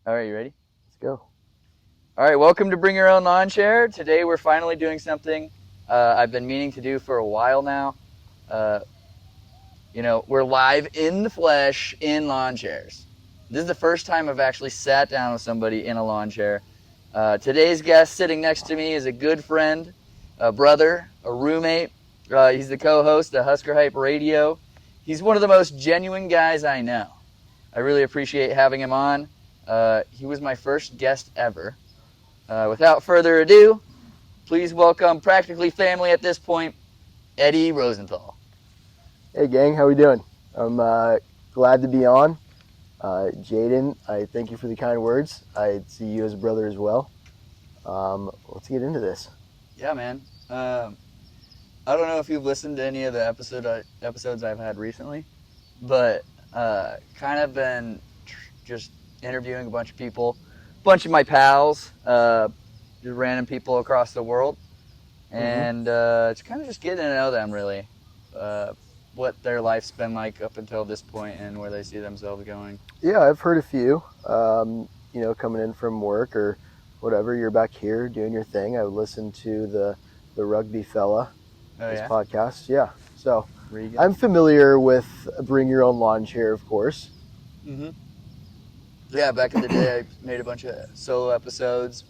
All right, you ready? Let's go. All right, welcome to Bring Your Own Lawn Chair. Today we're finally doing something I've been meaning to do for a while now. Uh, we're live in the flesh in lawn chairs. This is the first time I've actually sat down with somebody in a lawn chair. Today's guest sitting next to me is a good friend, a brother, a roommate. He's the co-host of Husker Hype Radio. He's one of the most genuine guys I know. I really appreciate having him on. He was my first guest ever. Without further ado, please welcome practically family at this point, Eddie Rosenthal. Hey gang, how we doing? I'm glad to be on. Jaden, I thank you for the kind words. I see you as a brother as well. Let's get into this. Yeah, man. I don't know if you've listened to any of the episodes I've had recently, but kind of been just interviewing a bunch of people, a bunch of my pals, just random people across the world, and it's kind of just getting to know them really, what their life's been like up until this point and where they see themselves going. Yeah, I've heard a few. Coming in from work or whatever, you're back here doing your thing. I would listen to the rugby fella, his podcast. Yeah, so Regan. I'm familiar with Bring Your Own Lawn Chair, of course. Mm-hmm. Yeah, back in the day, I made a bunch of solo episodes.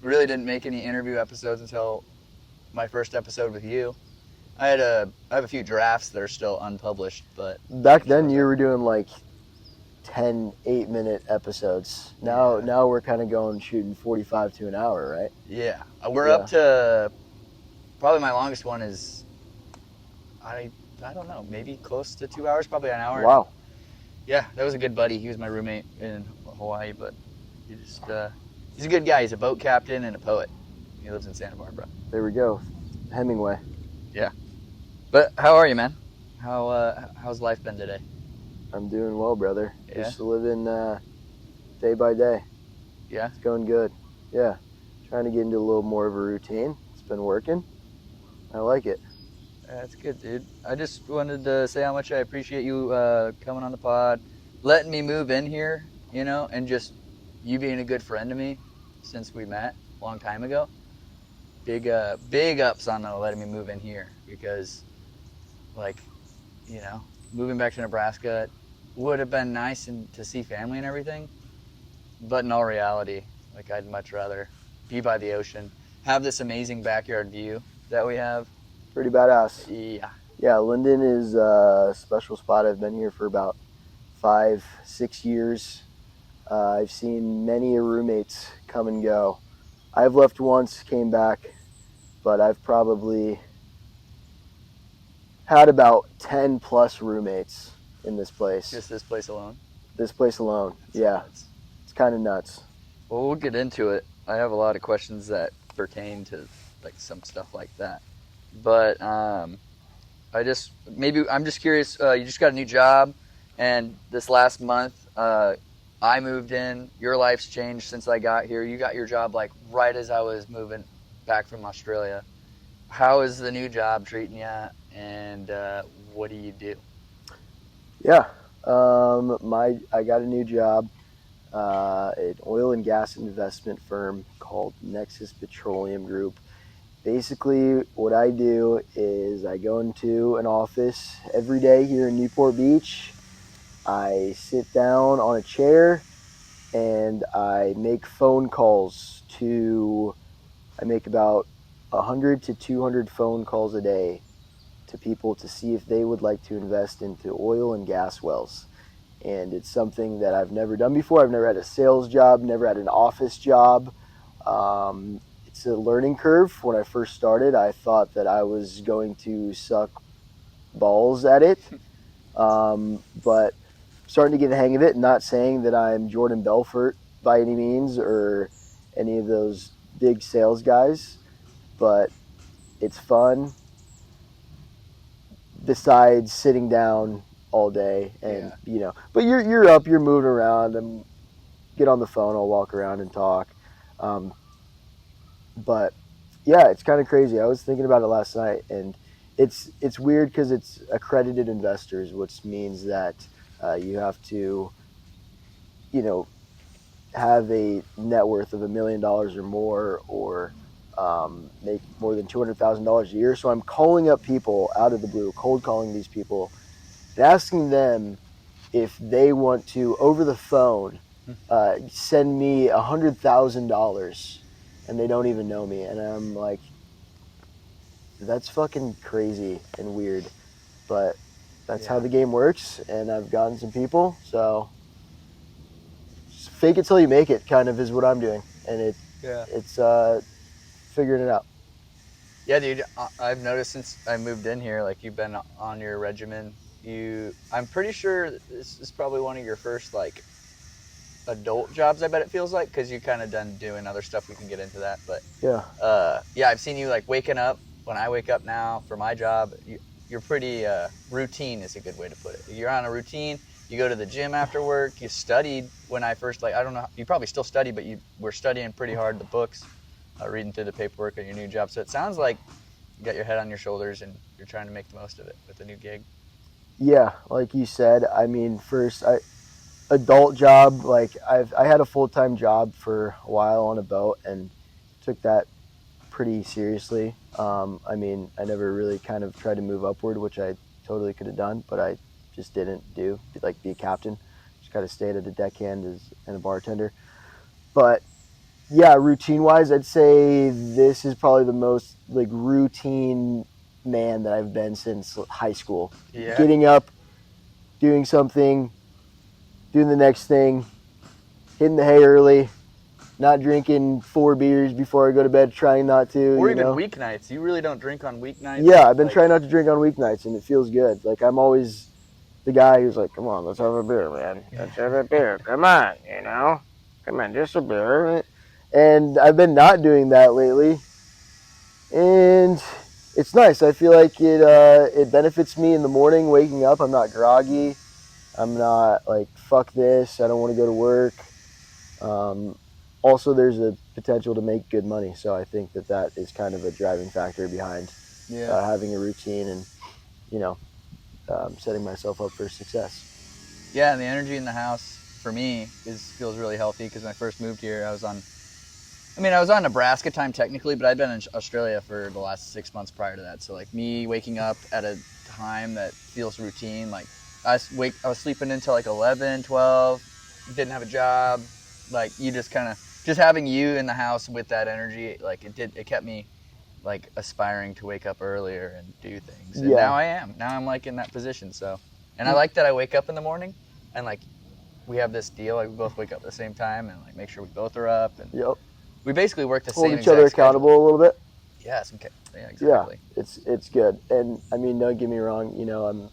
Really didn't make any interview episodes until my first episode with you. I have a few drafts that are still unpublished, but back then you were doing like 10 8-minute episodes. Now we're kind of going shooting 45 to an hour, right? Yeah, we're up to probably my longest one is I don't know, maybe close to 2 hours, probably an hour. Wow. Yeah, that was a good buddy. He was my roommate in Hawaii, but he's a good guy. He's a boat captain and a poet. He lives in Santa Barbara. There we go, Hemingway. Yeah. But how are you, man? How's life been today? I'm doing well, brother. Yeah? Just living day by day. Yeah? It's going good. Yeah. Trying to get into a little more of a routine. It's been working. I like it. That's good, dude. I just wanted to say how much I appreciate you coming on the pod, letting me move in here, and just you being a good friend to me since we met a long time ago. Big ups on letting me move in here because, moving back to Nebraska would have been nice to see family and everything, but in all reality, I'd much rather be by the ocean, have this amazing backyard view that we have. Pretty badass. Yeah. Yeah, Linden is a special spot. I've been here for about 5-6 years. I've seen many roommates come and go. I've left once, came back, but I've probably had about 10 plus roommates in this place. Just this place alone? This place alone, yeah. It's kind of nuts. Well, we'll get into it. I have a lot of questions that pertain to some stuff like that. But I'm just curious, you just got a new job, and this last month I moved in. Your life's changed since I got here. You got your job right as I was moving back from Australia. How is the new job treating you, and what do you do? Yeah, I got a new job at an oil and gas investment firm called Nexus Petroleum Group. Basically, what I do is I go into an office every day here in Newport Beach. I sit down on a chair and I make phone calls I make about 100 to 200 phone calls a day to people to see if they would like to invest into oil and gas wells. And it's something that I've never done before. I've never had a sales job, never had an office job. It's a learning curve. When I first started, I thought that I was going to suck balls at it. But starting to get the hang of it, not saying that I'm Jordan Belfort by any means or any of those big sales guys, but it's fun besides sitting down all day and but you're up, you're moving around, and get on the phone, I'll walk around and talk. But yeah, it's kind of crazy. I was thinking about it last night, and it's weird because it's accredited investors, which means that you have to have a net worth of $1 million or more, or make more than $200,000 a year. So I'm calling up people out of the blue, cold calling these people, and asking them if they want to, over the phone, send me $100,000, and they don't even know me. And I'm like, that's fucking crazy and weird, but that's how the game works. And I've gotten some people, so fake it till you make it kind of is what I'm doing. And it's figuring it out. Yeah, dude, I've noticed since I moved in here, like you've been on your regimen. I'm pretty sure this is probably one of your first like adult jobs. I bet it feels like, because you kind of done doing other stuff. We can get into that, but yeah, I've seen you like waking up. When I wake up now for my job, you're pretty routine is a good way to put it. You're on a routine. You go to the gym after work. You studied when I first, like, I don't know, you probably still study, but you were studying pretty hard the books, reading through the paperwork on your new job. So it sounds like you got your head on your shoulders and you're trying to make the most of it with the new gig. Yeah, like you said, I mean, adult job, like I had a full-time job for a while on a boat and took that pretty seriously. I mean, I never really kind of tried to move upward, which I totally could have done, but I just didn't do, like be a captain. Just kind of stayed at a deckhand and a bartender. But yeah, routine wise, I'd say this is probably the most like routine man that I've been since high school. Yeah. Getting up, doing something, doing the next thing, hitting the hay early, not drinking 4 beers before I go to bed, trying not to. Or even weeknights. You really don't drink on weeknights? Yeah, I've been trying not to drink on weeknights, and it feels good. Like, I'm always the guy who's like, come on, let's have a beer, man. Let's have a beer. Come on, Come on, just a beer. And I've been not doing that lately. And it's nice. I feel like it benefits me in the morning, waking up. I'm not groggy. I'm not like, fuck this, I don't want to go to work. Also, there's a potential to make good money, so I think that is kind of a driving factor behind having a routine and, setting myself up for success. Yeah, and the energy in the house for me feels really healthy, because when I first moved here, I was on Nebraska time technically, but I'd been in Australia for the last 6 months prior to that. So like me waking up at a time that feels routine, like I was sleeping until like 11, 12, didn't have a job. Like you just having you in the house with that energy, like it kept me like aspiring to wake up earlier and do things. And now I'm like in that position. So, and I like that I wake up in the morning and like we have this deal, like we both wake up at the same time and like make sure we both are up, and we basically work the same. Hold each other accountable a little bit. Yeah, exactly. Yeah, it's good. And I mean, don't get me wrong,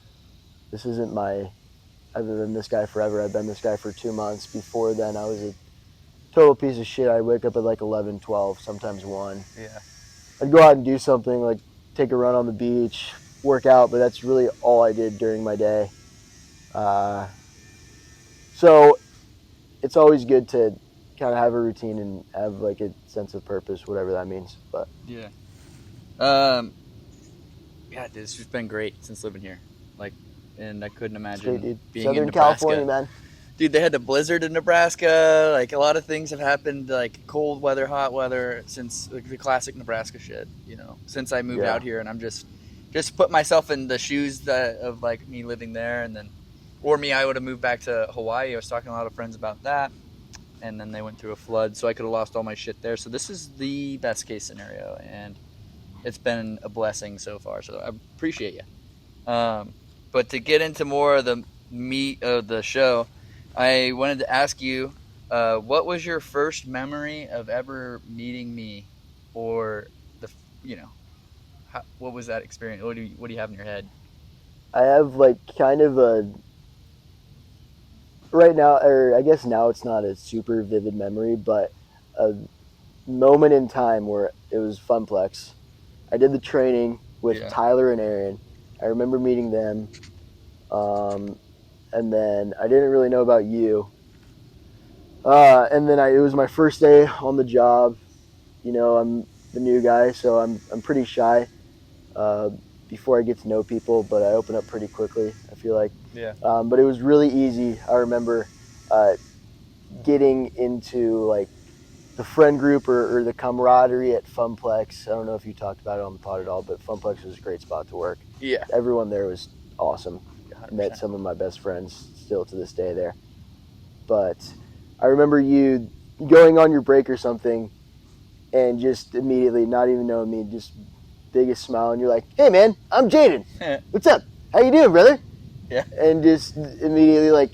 this isn't I've been this guy forever. I've been this guy for 2 months. Before then, I was a total piece of shit. I'd wake up at like 11, 12, sometimes 1. Yeah. I'd go out and do something, like take a run on the beach, work out, but that's really all I did during my day. So it's always good to kind of have a routine and have like a sense of purpose, whatever that means. But yeah, dude, it's just been great since living here. Like, and I couldn't imagine being Southern in Nebraska. California, man. Dude, they had the blizzard in Nebraska. Like a lot of things have happened, like cold weather, hot weather, since like, the classic Nebraska shit. Since I moved out here, and I'm just put myself in the shoes of like me living there, and then, or me, I would have moved back to Hawaii. I was talking to a lot of friends about that, and then they went through a flood, so I could have lost all my shit there. So this is the best case scenario, and it's been a blessing so far. So I appreciate you. But to get into more of the meat of the show, I wanted to ask you, what was your first memory of ever meeting me, or what was that experience? What do you have in your head? I have like kind of right now, or I guess now it's not a super vivid memory, but a moment in time where it was Funplex. I did the training with Tyler and Aaron. I remember meeting them. And then I didn't really know about you. And then it was my first day on the job. I'm the new guy, so I'm pretty shy before I get to know people, but I open up pretty quickly, I feel like. Yeah. But it was really easy. I remember getting into like the friend group or the camaraderie at Funplex. I don't know if you talked about it on the pod at all, but Funplex was a great spot to work. Yeah. Everyone there was awesome. 100%. Met some of my best friends still to this day there. But I remember you going on your break or something and just immediately, not even knowing me, just biggest smile, and you're like, "Hey man, I'm Jaden. What's up? How you doing, brother?" Yeah. And just immediately, like,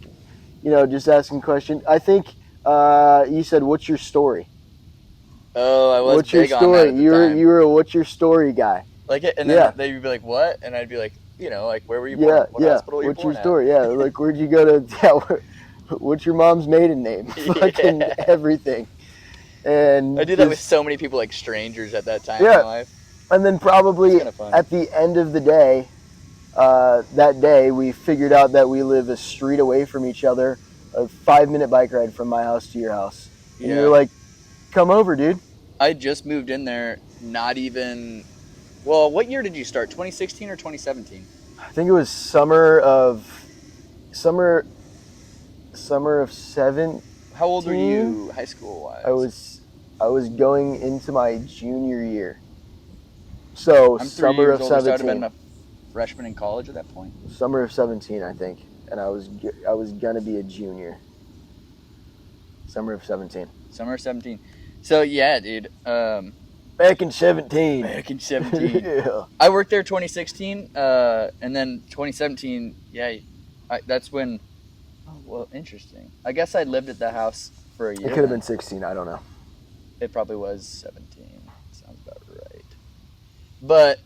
just asking a question. I think you said, "What's your story?" Oh, I was What's your big story? on that at the time. You were a "What's your story" guy. Like it, and then they'd be like, "What?" And I'd be like, like, "Where were you born? What hospital were you What's born your story? Yeah, like, where'd you go to? Yeah, what's your mom's maiden name? Fucking everything. And I did that with so many people, like strangers at that time in my life. And then probably at the end of the day, that day, we figured out that we live a street away from each other, a 5-minute bike ride from my house to your house. And you're like, "Come over, dude." I just moved in there, not even... Well, what year did you start? 2016 or 2017? I think it was summer of 7. How old were you high school-wise? I was going into my junior year. So I'm 3 summer years of older, 17. So I would have been a freshman in college at that point. Summer of 17, I think. And I was gonna be a junior. Summer of 17. Summer of 17. So yeah, dude. Back in 17. Yeah. I worked there 2016, and then 2017. Yeah, that's when. Oh, well, interesting. I guess I lived at the house for a year. It could have been 16. I don't know. It probably was 17. Sounds about right. But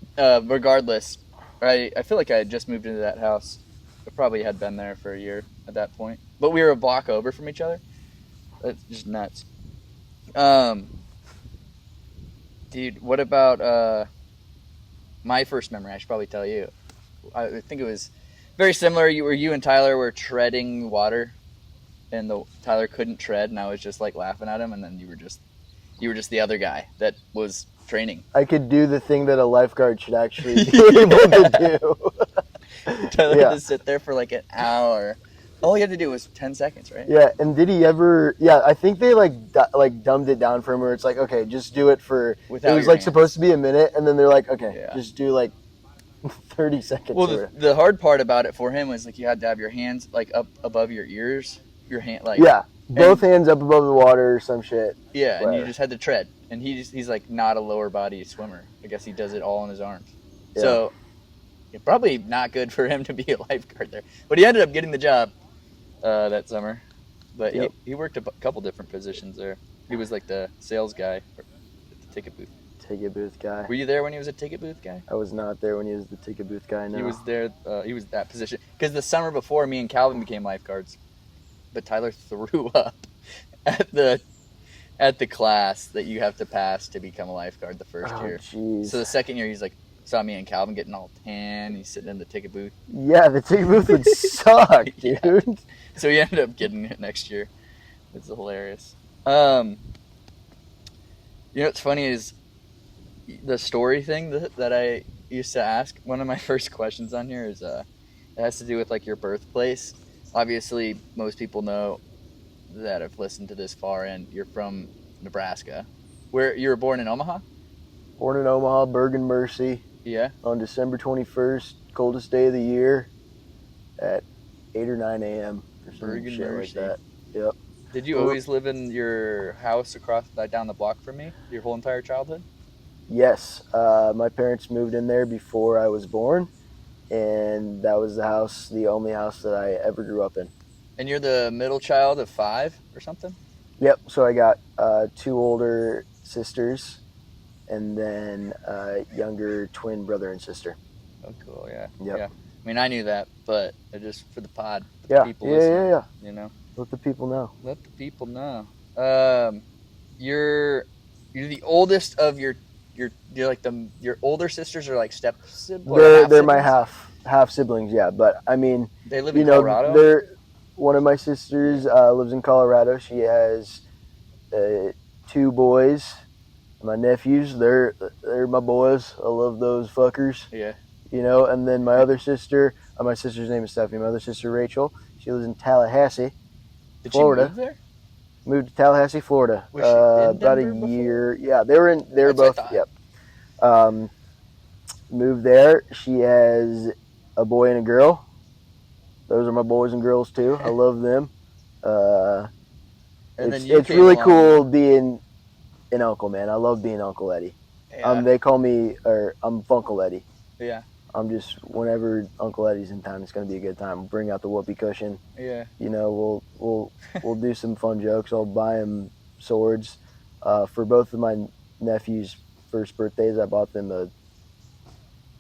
regardless, I feel like I had just moved into that house. I probably had been there for a year at that point. But we were a block over from each other. That's just nuts. Dude, what about my first memory? I should probably tell you. I think it was very similar. You and Tyler were treading water, and Tyler couldn't tread, and I was just like laughing at him, and then you were just the other guy that was training. I could do the thing that a lifeguard should actually be able to do. Tyler had to sit there for like an hour. All he had to do was 10 seconds, right? Yeah, and did he ever... Yeah, I think they like dumbed it down for him where it's like, okay, just do it for... Without it was like supposed to be a minute, and then they're like, okay, just do like 30 seconds. Well, the hard part about it for him was like you had to have your hands like up above your ears. Your hand like... Yeah, both hands up above the water or some shit. Yeah, and you just had to tread. And he's like not a lower body swimmer. I guess he does it all on his arms. Yeah. So, probably not good for him to be a lifeguard there. But he ended up getting the job. That summer, but he worked a couple different positions there. He was like the sales guy at the ticket booth. Ticket booth guy. Were you there when he was a ticket booth guy? I was not there when he was the ticket booth guy. No. He was there. He was that position because the summer before, me and Calvin became lifeguards, but Tyler threw up at the class that you have to pass to become a lifeguard the first year. Geez. So the second year, he's like. Saw me and Calvin getting all tan. He's sitting in the ticket booth. Yeah, the ticket booth would suck, dude. Yeah. So he ended up getting it next year. It's hilarious. What's funny is the story thing that I used to ask. One of my first questions on here is it has to do with like your birthplace. Obviously, most people know that have listened to this far, and you're from Nebraska. Where you were born in Omaha? Born in Omaha, Bergen Mercy. Yeah. On December 21st, coldest day of the year, at 8 or 9 a.m. or some shit like that. Yep. Did you always live in your house down the block from me your whole entire childhood? Yes. My parents moved in there before I was born, and that was the only house that I ever grew up in. And you're the middle child of 5 or something? Yep. So I got 2 older sisters. And then younger twin brother and sister. Oh, cool, yeah. Yep. Yeah. I mean, I knew that, but just for the pod, the people listening, yeah. You know? Let the people know. Let the people know. You're the oldest of you're like your older sisters are like step siblings? They're my half siblings, yeah. But, I mean... They live in Colorado? One of my sisters lives in Colorado. She has 2 boys. My nephews, they're my boys. I love those fuckers. Yeah. And then my other sister, my sister's name is Stephanie. My other sister, Rachel, she lives in Tallahassee, Florida. Did she move there? Moved to Tallahassee, Florida. Was she in About a Denver year. Yeah, they were That's what both. I thought. Yep. Moved there. She has a boy and a girl. Those are my boys and girls too. I love them. And then you It's came really along. cool being an uncle, man. I love being Uncle Eddie. Yeah. They call me, or I'm Funkle Eddie. Yeah. I'm just, whenever Uncle Eddie's in town, it's gonna be a good time. We'll bring out the whoopee cushion. Yeah. You know, we'll do some fun jokes. I'll buy him swords. For both of my nephews' first birthdays, I bought them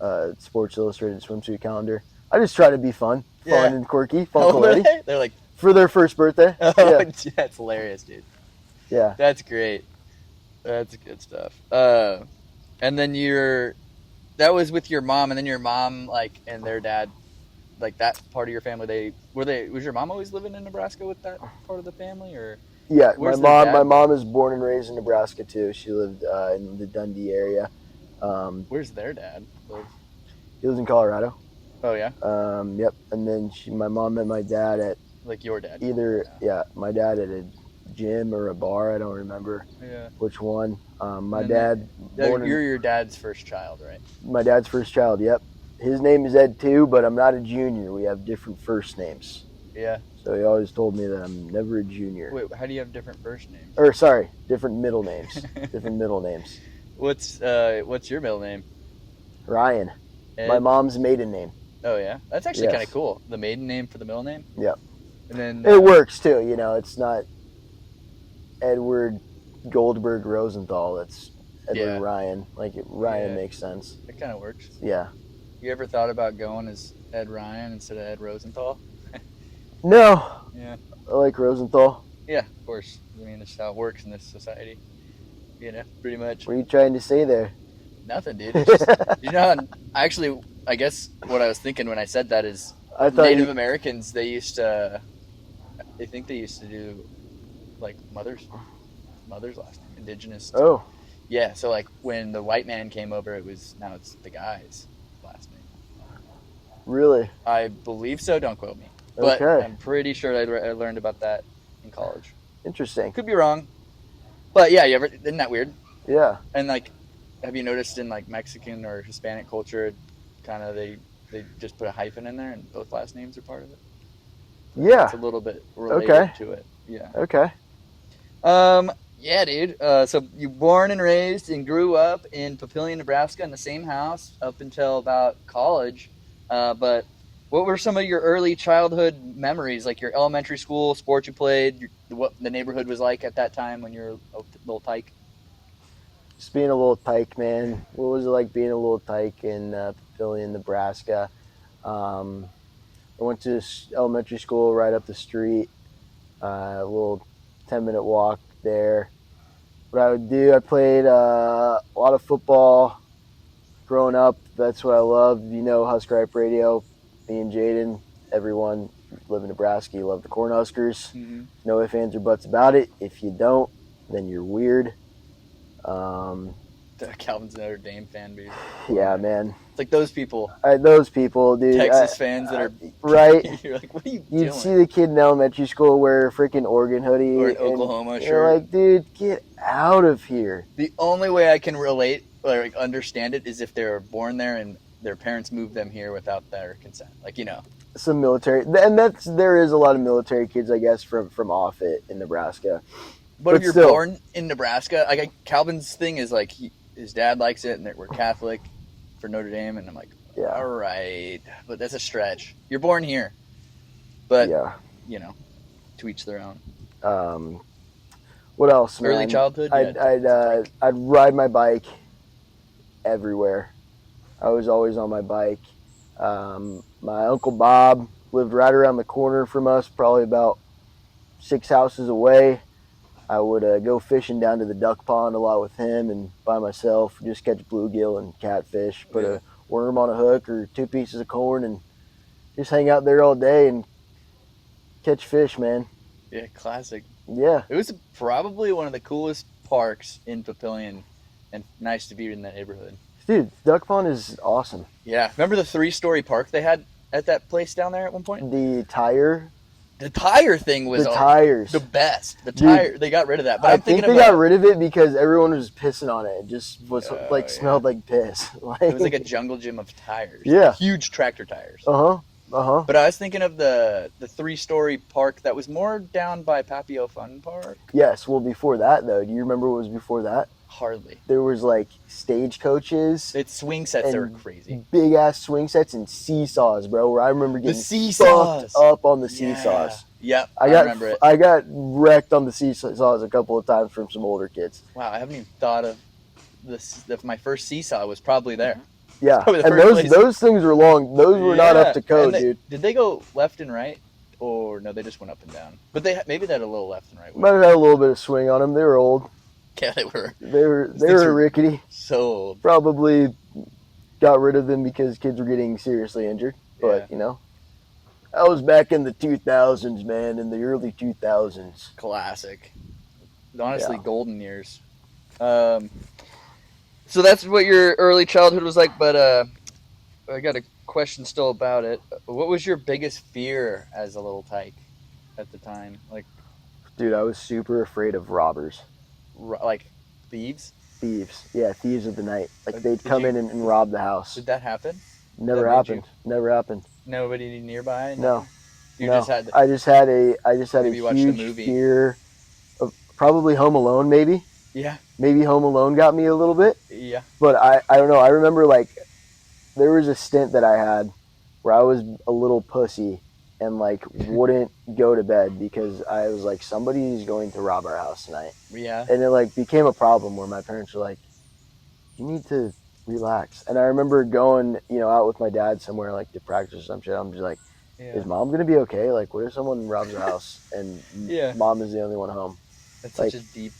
a Sports Illustrated swimsuit calendar. I just try to be fun and quirky. How old Funkle are Eddie. they? They're like for their first birthday. Oh, Yeah. that's hilarious, dude. Yeah. That's great. That's good stuff. And then that was with your mom, and then your mom, like, and their dad, like, that part of your family, was your mom always living in Nebraska with that part of the family, or? Yeah, Where's their dad? my mom is born and raised in Nebraska too. She lived in the Dundee area. Where's their dad live? He lives in Colorado. Oh yeah. Yep. And then my mom met my dad at Like your dad. my dad at a gym or a bar. I don't remember which one. My dad. You're your dad's first child, right? My dad's first child. Yep. His name is Ed too, but I'm not a junior. We have different first names. Yeah. So he always told me that I'm never a junior. Wait, how do you have different first names? Or sorry, different middle names. Different middle names. What's your middle name? Ryan. Ed? My mom's maiden name. Oh yeah, that's actually kind of cool. The maiden name for the middle name. Yep. And then it works too. You know, it's not Edward Goldberg Rosenthal. It's Edward Ryan. Like Ryan makes sense. It kind of works. Yeah. You ever thought about going as Ed Ryan instead of Ed Rosenthal? No. Yeah. I like Rosenthal. Yeah, of course. I mean, that's how it works in this society. You know, pretty much. What are you trying to say there? Nothing, dude. It's just, actually, I guess what I was thinking when I said that is Native Americans, they used to do like mother's last name, indigenous. Oh. Yeah, so like when the white man came over, now it's the guy's last name. Really? I believe so. Don't quote me. But I'm pretty sure I learned about that in college. Interesting. Could be wrong. But yeah, isn't that weird? Yeah. And like, have you noticed in like Mexican or Hispanic culture, kind of they just put a hyphen in there and both last names are part of it? Yeah. It's a little bit related to it. Yeah. Okay. Yeah, dude. So you born and raised and grew up in Papillion, Nebraska in the same house up until about college. But what were some of your early childhood memories, like your elementary school, sports you played, what the neighborhood was like at that time when you were a little tyke? Just being a little tyke, man. What was it like being a little tyke in Papillion, Nebraska? I went to elementary school right up the street, a little 10-minute walk there. What I would do, I played a lot of football growing up. That's what I loved. You know, Husker Radio, me and Jaden, everyone live in Nebraska, you love the Cornhuskers. Mm-hmm. No ifs, ands, or buts about it. If you don't, then you're weird. Calvin's Notre Dame fan, dude. Yeah, man. It's like those people. Those people, dude. Texas fans that are right. You're like, what are you doing? You'd see the kid in elementary school wear a freaking Oregon hoodie or an Oklahoma shirt. You're like, dude, get out of here. The only way I can relate or like understand it is if they were born there and their parents moved them here without their consent. Like, you know. Some military, and there is a lot of military kids, I guess, from off it in Nebraska. But if you're born in Nebraska, like Calvin's thing is like his dad likes it, and we're Catholic for Notre Dame, and I'm like, all right, but that's a stretch. You're born here, but you know, to each their own. What else, man? Early childhood. I'd ride my bike everywhere. I was always on my bike. My Uncle Bob lived right around the corner from us, probably about 6 houses away. I would go fishing down to the duck pond a lot with him and by myself, just catch bluegill and catfish, put a worm on a hook or 2 pieces of corn and just hang out there all day and catch fish, man. Yeah, classic. Yeah. It was probably one of the coolest parks in Papillion, and nice to be in that neighborhood. Dude, duck pond is awesome. Yeah. Remember the 3-story park they had at that place down there at one point? The tire The tire thing was The tires. the best. The Dude, tire, they got rid of that. But I I'm think thinking they got rid of it because everyone was pissing on it. It just was smelled like piss. It was like a jungle gym of tires. Yeah. Huge tractor tires. But I was thinking of the 3-story park that was more down by Papillion Fun Park. Yes. Well, before that though, do you remember what was before that? Hardly. There was like stagecoaches. It's swing sets that were crazy. Big ass swing sets and seesaws, bro. Where I remember getting fucked up on the seesaws. Yep, I remember it. I got wrecked on the seesaws a couple of times from some older kids. Wow, I haven't even thought of this. My first seesaw was probably there. Yeah, and those things were long. Those were not up to code, dude. Did they go left and right, or no? They just went up and down. But maybe they had a little left and right. Might have had a little bit of swing on them. They were old. Yeah, they were. They were rickety. So old. Probably got rid of them because kids were getting seriously injured. But you know, that was back in the 2000s, man. In the early 2000s. Classic. Honestly, golden years. So that's what your early childhood was like. But I got a question still about it. What was your biggest fear as a little tyke at the time? Like, dude, I was super afraid of robbers. Like thieves? Thieves. Yeah, thieves of the night. Like they'd come in and rob the house. Did that happen? Never happened. Never happened. Nobody nearby? No. Just had I just had a huge fear of probably Home Alone, maybe. Yeah. Maybe Home Alone got me a little bit. Yeah. But I don't know. I remember like there was a stint that I had where I was a little pussy and like wouldn't go to bed because I was like, somebody's going to rob our house tonight. Yeah. And it like became a problem where my parents were like, you need to relax. And I remember going, out with my dad somewhere like to practice or some shit. I'm just like, is mom gonna be okay? Like, what if someone robs our house and mom is the only one home? That's such a deep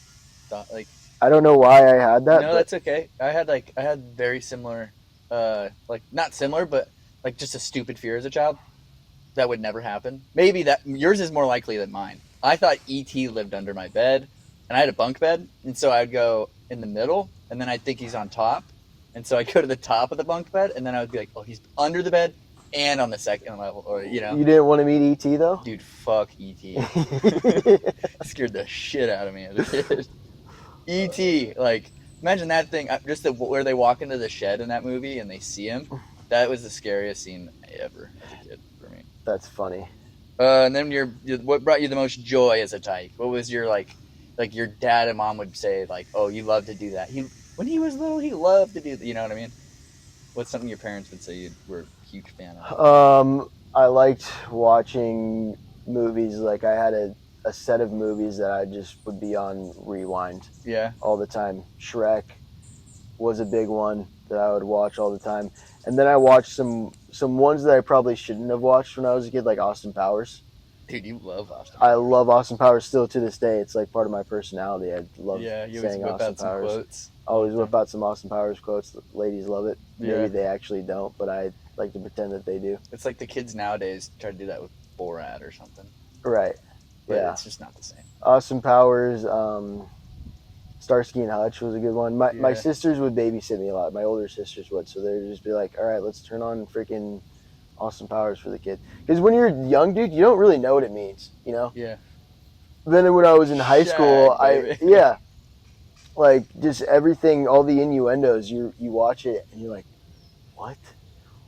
thought. Like, I don't know why I had that. No, that's okay. I had very similar, not similar, but like just a stupid fear as a child. That would never happen. Maybe that yours is more likely than mine. I thought E.T. lived under my bed, and I had a bunk bed, and so I'd go in the middle, and then I'd think he's on top, and so I'd go to the top of the bunk bed, and then I would be like, oh, he's under the bed and on the second level, or You didn't want to meet E.T. though? Dude, fuck E.T. Scared the shit out of me as a kid. E.T. Like, imagine that thing. Just where they walk into the shed in that movie and they see him. That was the scariest scene ever as a kid for me. That's funny. And then what brought you the most joy as a tyke? What was your like your dad and mom would say like, oh, you love to do that. When he was little, he loved to do that. You know what I mean? What's something your parents would say you were a huge fan of? I liked watching movies. Like I had a set of movies that I just would be on rewind. Yeah. All the time. Shrek was a big one that I would watch all the time. And then I watched some ones that I probably shouldn't have watched when I was a kid, like Austin Powers. Dude, you love Austin Powers. I love Austin Powers still to this day. It's like part of my personality. I love you saying whip Austin out some Powers. Quotes. Always whip out some Austin Powers quotes. The ladies love it. Yeah. Maybe they actually don't, but I like to pretend that they do. It's like the kids nowadays try to do that with Borat or something. Right. But yeah. It's just not the same. Austin Powers, Starsky and Hutch was a good one. My sisters would babysit me a lot. My older sisters would. So they'd just be like, all right, let's turn on freaking Austin Powers for the kid. Because when you're young, dude, you don't really know what it means, Yeah. Then when I was in high school, baby. like just everything, all the innuendos, you watch it and you're like, what?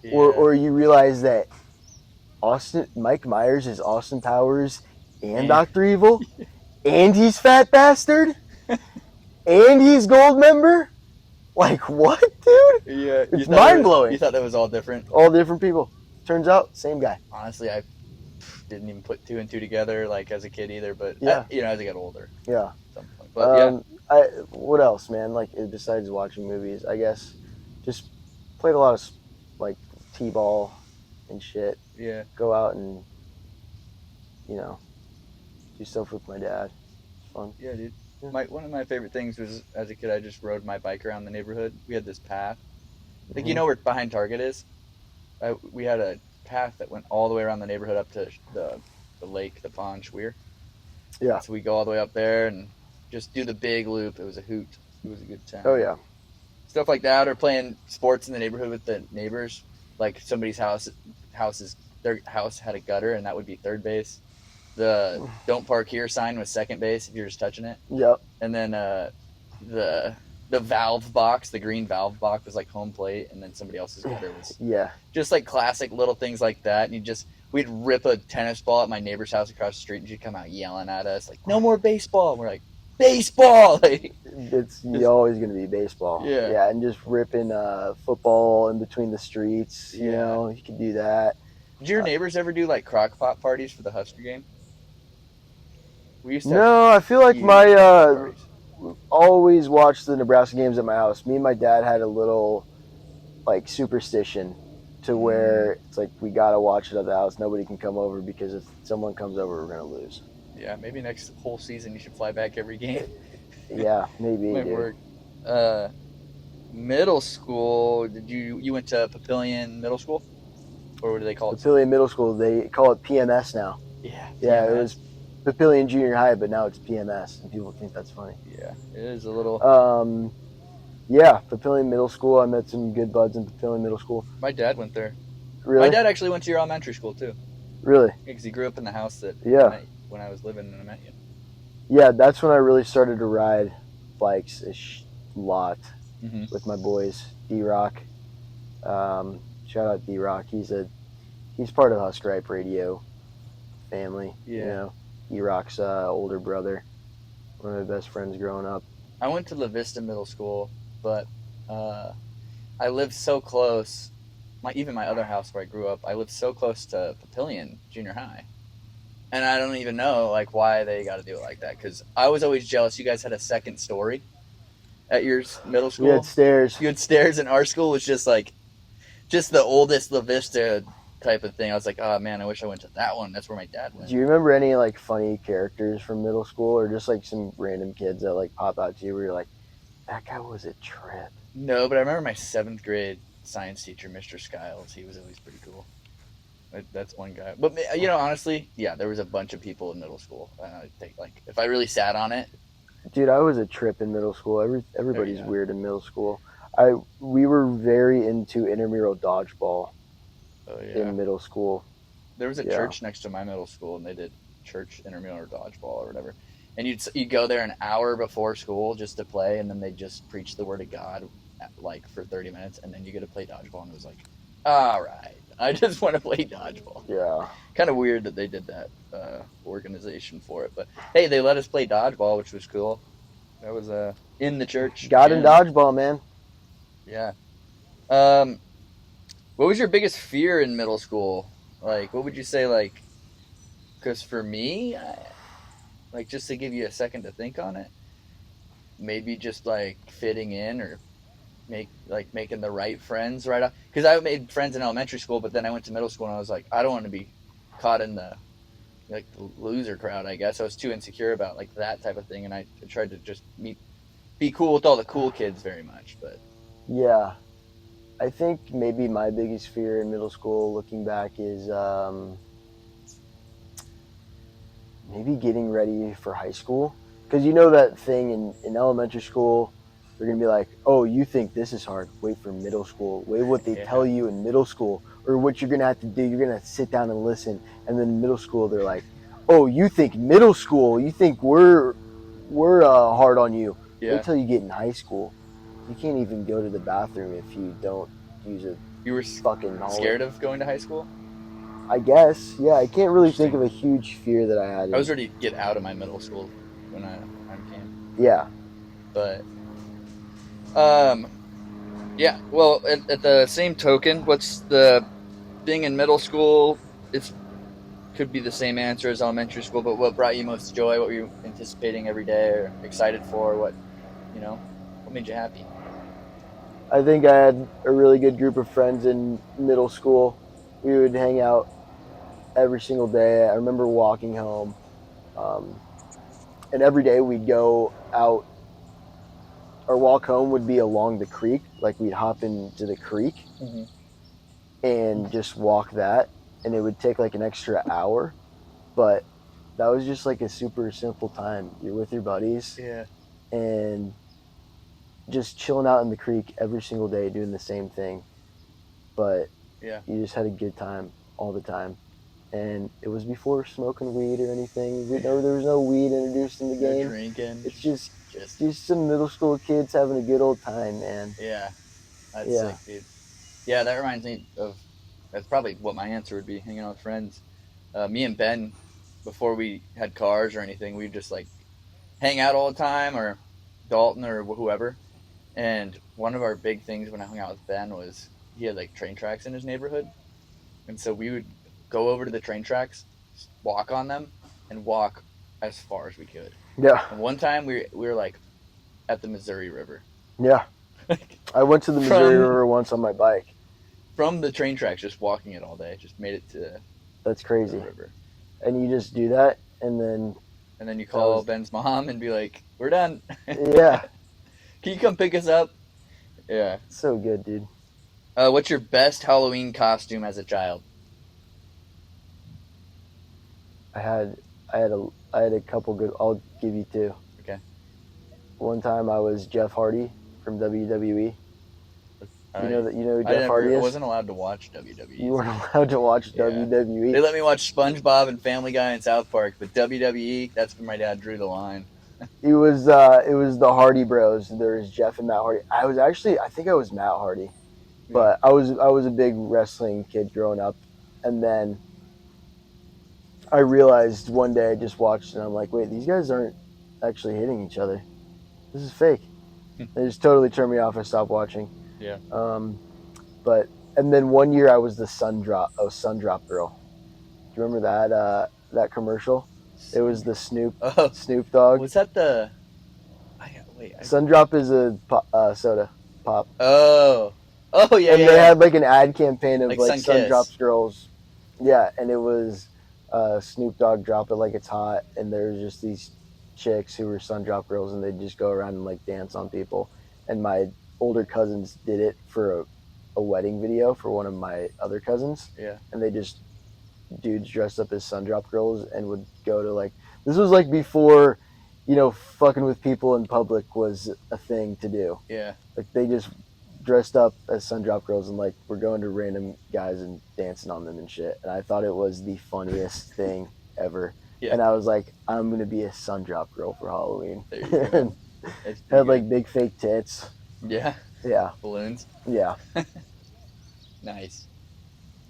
Yeah. Or you realize that Mike Myers is Austin Powers and Dr. Evil, and he's Fat Bastard, and he's Goldmember. Like, what, dude? Yeah. It's mind-blowing. You thought that was all different? All different people. Turns out, same guy. Honestly, I didn't even put two and two together like as a kid either, but Yeah. As I got older. Yeah. But what else, man? Like, besides watching movies, I guess just played a lot of like t-ball and shit. Yeah. Go out and do stuff with my dad. It's fun. Yeah, dude. Yeah. One of my favorite things was as a kid, I just rode my bike around the neighborhood. We had this path, like where behind Target is. We had a path that went all the way around the neighborhood up to the lake, the pond, Schweer. Yeah. So we go all the way up there and just do the big loop. It was a hoot. It was a good time. Oh yeah. Stuff like that, or playing sports in the neighborhood with the neighbors. Like somebody's their house had a gutter, and that would be third base. the "Don't park here" sign was second base if you're just touching it, Yep. and then the valve box, the green valve box, was like home plate, and then somebody else's gutter was Yeah. just like classic little things like that. And we'd rip a tennis ball at my neighbor's house across the street, and she'd come out yelling at us like, "No more baseball!" And we're like, "Baseball!" Like, It's always going to be baseball. Yeah. Yeah, and just ripping football in between the streets. You Yeah. know, you can do that. Did your neighbors ever do like crock pot parties for the Husker game? We used to. No, I feel like huge my parties. always watched the Nebraska games at my house. Me and my dad had a little like superstition to where it's like we gotta watch it at the house. Nobody can come over because if someone comes over, we're gonna lose. Yeah, maybe next whole season you should fly back every game. Yeah, maybe. Might work. Middle school, you went to Papillion Middle School? Or what do they call it? Papillion Middle School, they call it PMS now. Yeah. Yeah, PMS. it was Papillion Junior High, but now it's PMS, and people think that's funny. Yeah, it is a little. Yeah, Papillion Middle School. I met some good buds in Papillion Middle School. My dad went there. Really? My dad actually went to your elementary school too. Really? Because he grew up in the house that when I was living and I met you. Yeah, that's when I really started to ride bikes a lot with my boys. D-Rock. Shout out D-Rock. He's part of Husker Hype Radio family. Yeah. You know, D-Rock's older brother. One of my best friends growing up. I went to La Vista Middle School, but I lived so close. Even my other house where I grew up, I lived so close to Papillion Junior High, and I don't even know like why they got to do it like that. Because I was always jealous. You guys had a second story at your middle school. You had stairs. You had stairs, and our school was just the oldest La Vista type of thing. I was like, oh man, I wish I went to that one. That's where my dad went. Do you remember any like funny characters from middle school, or just like some random kids that like pop out to you where you're like, that guy was a trip? No, but I remember my 7th grade science teacher, Mr. Skiles. He was always pretty cool. That's one guy. But you know, honestly, yeah, there was a bunch of people in middle school. I think like if I really sat on it. Dude, I was a trip in middle school. Everybody's weird in middle school. We were very into intramural dodgeball in middle school. There was a church next to my middle school, and they did church intramural dodgeball or whatever. And you'd go there an hour before school just to play, and then they just preach the word of God like for 30 minutes, and then you get to play dodgeball. And it was like, all right, I just want to play dodgeball. Yeah. Kind of weird that they did that organization for it, but hey, they let us play dodgeball, which was cool. That was in the church. God in dodgeball, man. Yeah. What was your biggest fear in middle school? Like, what would you say? Like, because for me, like just to give you a second to think on it, maybe just like fitting in or making the right friends right off. Because I made friends in elementary school, but then I went to middle school and I was like, I don't want to be caught in the loser crowd. I guess I was too insecure about like that type of thing, and I tried to just be cool with all the cool kids very much. But yeah, I think maybe my biggest fear in middle school, looking back, is maybe getting ready for high school. Because you know that thing in elementary school, they're going to be like, oh, you think this is hard. Wait for middle school. Wait what they tell you in middle school. Or what you're going to have to do. You're going to sit down and listen. And then in middle school, they're like, oh, you think middle school. You think we're hard on you. Yeah. Wait till you get in high school. You can't even go to the bathroom if you don't use a you were fucking scared of going to high school? I guess. Yeah, I can't really think of a huge fear that I had. I was ready to get out of my middle school when I came. Yeah. But, yeah, well, at the same token, what's being in middle school, could be the same answer as elementary school, but what brought you most joy? What were you anticipating every day or excited for? What made you happy? I think I had a really good group of friends in middle school. We would hang out every single day. I remember walking home, and every day we'd go out. Our walk home would be along the creek. Like we'd hop into the creek and just walk that, and it would take like an extra hour, but that was just like a super simple time. You're with your buddies, and just chilling out in the creek every single day, doing the same thing, but you just had a good time all the time. and it was before smoking weed or anything. There was no weed introduced in the No game. drinking. It's just some middle school kids having a good old time, man. Yeah, that's Yeah. sick, dude. Yeah, that reminds me of. That's probably what my answer would be: hanging out with friends. Me and Ben, before we had cars or anything, we'd just like hang out all the time, or Dalton or whoever. And one of our big things when I hung out with Ben was he had like train tracks in his neighborhood, and so we would go over to the train tracks, walk on them, and walk as far as we could. Yeah. And one time we were like at the Missouri River. Yeah. I went to the Missouri River once on my bike. From the train tracks, just walking it all day, just made it to. That's crazy. The river. And you just do that, and then you call Ben's mom and be like, "We're done." Yeah. Can you come pick us up? Yeah. So good, dude. What's your best Halloween costume as a child? I had a couple good. I'll give you two. Okay. One time I was Jeff Hardy from WWE. You know who Jeff Hardy is? I wasn't allowed to watch WWE. You weren't allowed to watch WWE. They let me watch SpongeBob and Family Guy and South Park, but WWE, that's when my dad drew the line. It was the Hardy Bros. There was Jeff and Matt Hardy. I think I was Matt Hardy, but I was a big wrestling kid growing up, and then I realized one day I just watched and I'm like, wait, these guys aren't actually hitting each other. This is fake. They just totally turned me off. I stopped watching. Yeah. And then one year I was the Sundrop girl. Do you remember that commercial? It was the Snoop Dogg. Was that the? Sundrop is a soda pop. Oh, yeah. And they had like an ad campaign of like Sundrop's girls. Yeah, and it was Snoop Dogg Drop It Like It's Hot, and there's just these chicks who were Sundrop girls, and they'd just go around and like dance on people. And my older cousins did it for a wedding video for one of my other cousins. Yeah. And they just dudes dressed up as Sundrop girls and would go to like, this was like before, fucking with people in public was a thing to do. Yeah. Like they just dressed up as Sundrop girls and like were going to random guys and dancing on them and shit. And I thought it was the funniest thing ever. Yeah. And I was like, I'm going to be a Sundrop girl for Halloween. There you go. Had like big fake tits. Yeah. Yeah. Balloons. Yeah. Nice.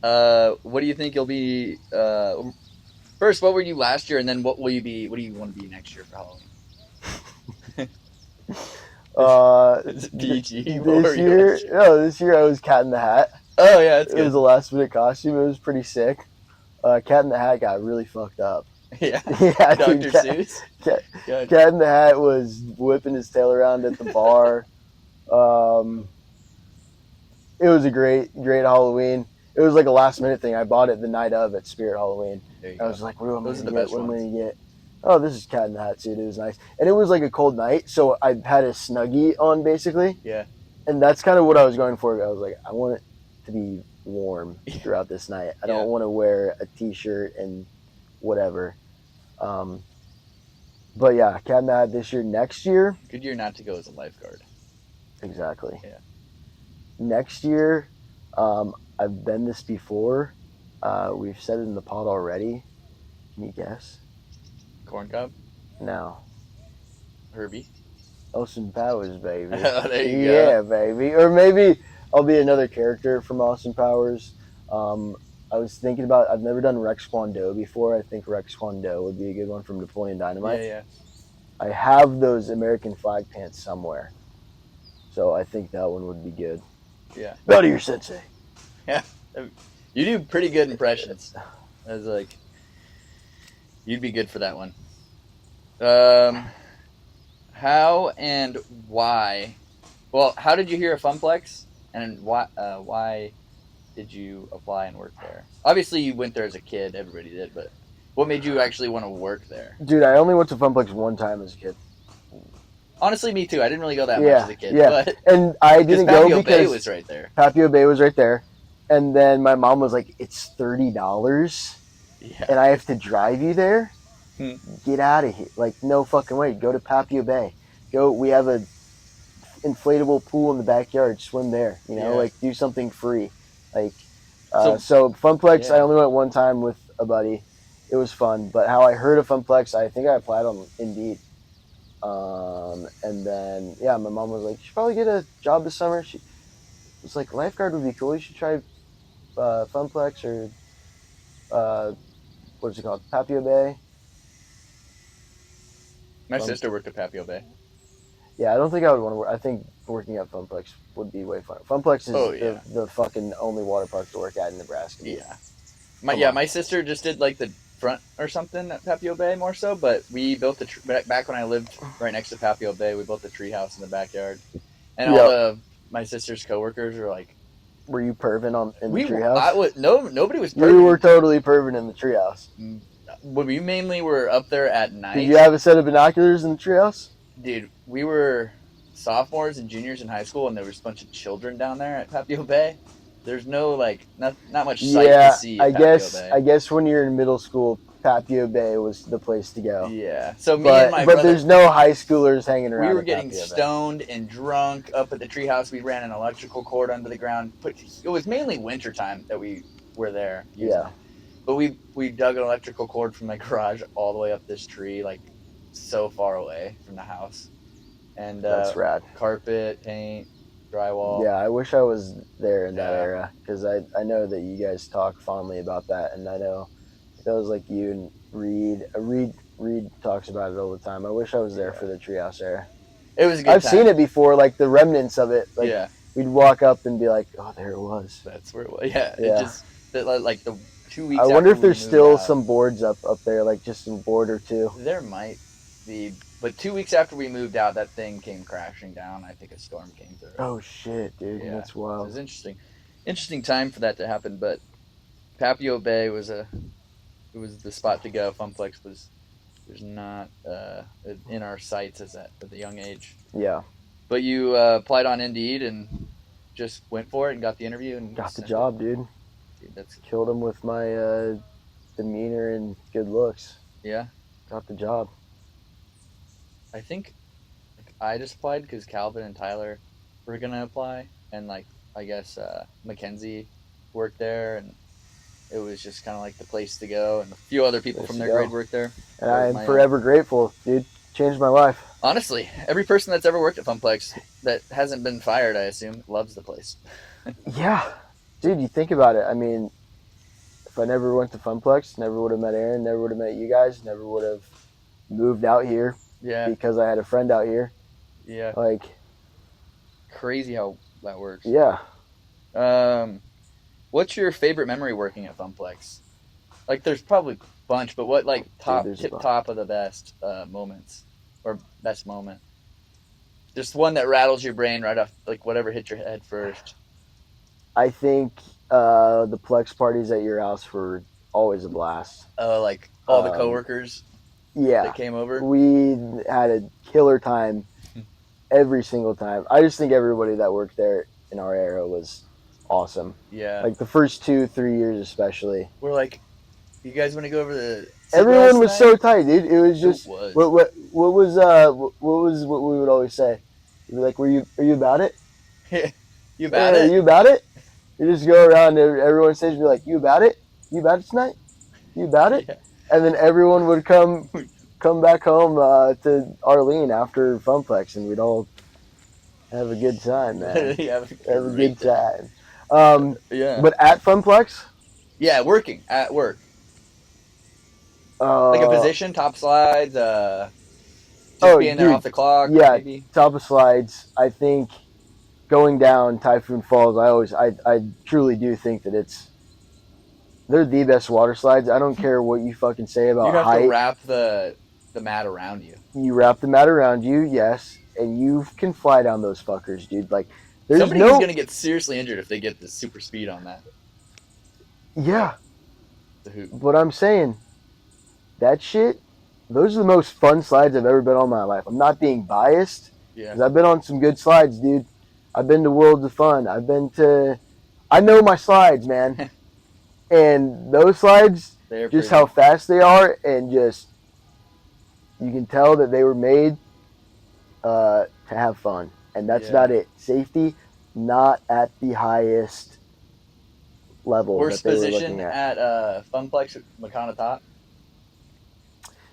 What do you think you'll be? First, what were you last year, and then what will you be? What do you want to be next year for Halloween? PG. This year I was Cat in the Hat. Oh yeah, that's good. It was a last minute costume. It was pretty sick. Cat in the Hat got really fucked up. Yeah. Yeah. Dr. Seuss. Cat in the Hat was whipping his tail around at the bar. It was a great Halloween. It was like a last minute thing. I bought it the night of at Spirit Halloween. I was like, what am I going to get? What am I going to get? Oh, this is Cat in the Hat suit. It was nice. And it was like a cold night, so I had a Snuggie on basically. Yeah. And that's kind of what I was going for. I was like, I want it to be warm throughout this night. I don't want to wear a t-shirt and whatever. But yeah, Cat in the Hat this year. Next year. Good year not to go as a lifeguard. Exactly. Yeah. Next year, I've been this before. We've said it in the pod already. Can you guess? Corn cob? No. Herbie? Austin Powers, baby. Oh, there you go. Yeah, baby. Or maybe I'll be another character from Austin Powers. I was thinking about, I've never done Rex Kwon Do before. I think Rex Kwon Do would be a good one from Napoleon Dynamite. Yeah. I have those American flag pants somewhere. So I think that one would be good. Yeah. Bow to your sensei. Yeah. You do pretty good impressions. I was like, you'd be good for that one. How and why? Well, how did you hear of Funplex? And why did you apply and work there? Obviously, you went there as a kid. Everybody did. But what made you actually want to work there? Dude, I only went to Funplex one time as a kid. Honestly, me too. I didn't really go that much as a kid. Yeah, but and I didn't go because Papillion Bay was right there. Papillion Bay was right there. And then my mom was like, it's $30 and I have to drive you there? Get out of here. Like, no fucking way. Go to Papillion Bay. We have a inflatable pool in the backyard. Swim there. Like, do something free. Like, so Funplex, I only went one time with a buddy. It was fun. But how I heard of Funplex, I think I applied on Indeed. And then, yeah, my mom was like, you should probably get a job this summer. She was like, lifeguard would be cool. You should try Funplex or what is it called? Papio Bay. My sister worked at Papio Bay. Yeah, I don't think I would want to work. I think working at Funplex would be way fun. Funplex is the fucking only water park to work at in Nebraska. Yeah. My sister just did like the front or something at Papio Bay more so, but we built back when I lived right next to Papio Bay, we built a tree house in the backyard. And all my sister's coworkers were like, were you perving in the treehouse? Nobody was perving. You were totally perving in the treehouse. We mainly were up there at night. Did you have a set of binoculars in the treehouse? Dude, we were sophomores and juniors in high school, and there was a bunch of children down there at Papio Bay. There's no not much sight to see. I guess when you're in middle school, Papio Bay was the place to go. Yeah. So but there's no high schoolers hanging around. We were getting stoned and drunk up at the treehouse. We ran an electrical cord under the ground. It was mainly wintertime that we were there. Yeah. But we dug an electrical cord from my garage all the way up this tree, like so far away from the house. And that's rad. Carpet, paint, drywall. Yeah, I wish I was there in that era, because I know that you guys talk fondly about that, and I know that was like you and Reed. Reed talks about it all the time. I wish I was there for the treehouse era. It was a good I've time. seen it before, like the remnants of it. Like, we'd walk up and be like, oh, there it was. That's where it was. Yeah. It just, like the 2 weeks I wonder if there's still out, some boards up there, like just a board or two. There might be. But 2 weeks after we moved out, that thing came crashing down. I think a storm came through. Oh shit, dude, that's wild. It was interesting time for that to happen. But Papio Bay was the spot to go. Funplex was not in our sights at a young age. Yeah. But you applied on Indeed and just went for it and got the interview and got the job, dude. That's killed him with my demeanor and good looks. Yeah. Got the job. I think I just applied because Calvin and Tyler were gonna apply, and I guess Mackenzie worked there, and it was just kind of like the place to go, and a few other people from their grade worked there. And I'm forever grateful, dude. Changed my life. Honestly, every person that's ever worked at Funplex that hasn't been fired, I assume, loves the place. Yeah, dude. You think about it. I mean, if I never went to Funplex, never would have met Aaron, never would have met you guys, never would have moved out here. Yeah. Because I had a friend out here. Yeah. Like, crazy how that works. Yeah. What's your favorite memory working at Funplex? Like, there's probably a bunch, but what top of the best moments or best moment? Just one that rattles your brain right off, like whatever hit your head first. I think the Plex parties at your house were always a blast. Like all the coworkers. That came over. We had a killer time every single time. I just think everybody that worked there in our era was awesome. Yeah. Like the first 2-3 years especially. We're like, you guys want to go over the... Everyone was so tight, dude. It was just... What was what we would always say? We'd be like, are you about it? You about it? Are you about it? You just go around and everyone says, be like, you about it? You about it tonight? You about it? Yeah. And then everyone would come back home to Arlene after Funplex, and we'd all have a good time, man. Have a good time. But at Funplex? Yeah, working at work. Like a position, top slides, being there off the clock. Yeah, maybe. Top of slides. I think going down Typhoon Falls, I truly do think that they're the best water slides. I don't care what you fucking say about height. You have to wrap the mat around you. You wrap the mat around you, yes, and you can fly down those fuckers, dude. Like, somebody's gonna get seriously injured if they get the super speed on that. Yeah. But I'm saying, that shit, those are the most fun slides I've ever been on in my life. I'm not being biased, because I've been on some good slides, dude. I've been to Worlds of Fun. I know my slides, man. And those slides, just how fast they are, and just, you can tell that they were made to have fun. And that's about it. Safety, not at the highest level Worst that they were position looking at. Funplex Makana Top.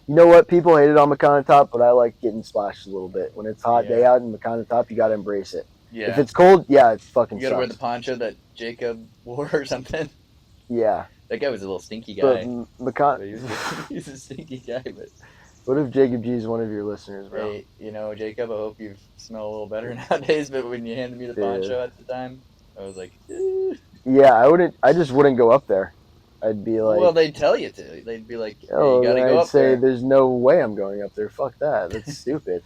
You know what? People hate it on Makana Top, but I like getting splashed a little bit. When it's a hot day out in Makana Top, you got to embrace it. Yeah. If it's cold, yeah, it fucking You got to wear the sucks. poncho that Jacob wore or something. Yeah. That guy was a little stinky But guy. Makana... He's a stinky guy, but What if Jacob G is one of your listeners, bro? hey, Jacob, I hope you smell a little better nowadays. But when you handed me the poncho at the time, I was like, yeah, I just wouldn't go up there. I'd be like, well, they'd tell you to. They'd be like, hey, oh, you got to then go I'd up say, there. there's no way I'm going up there. Fuck that. That's stupid.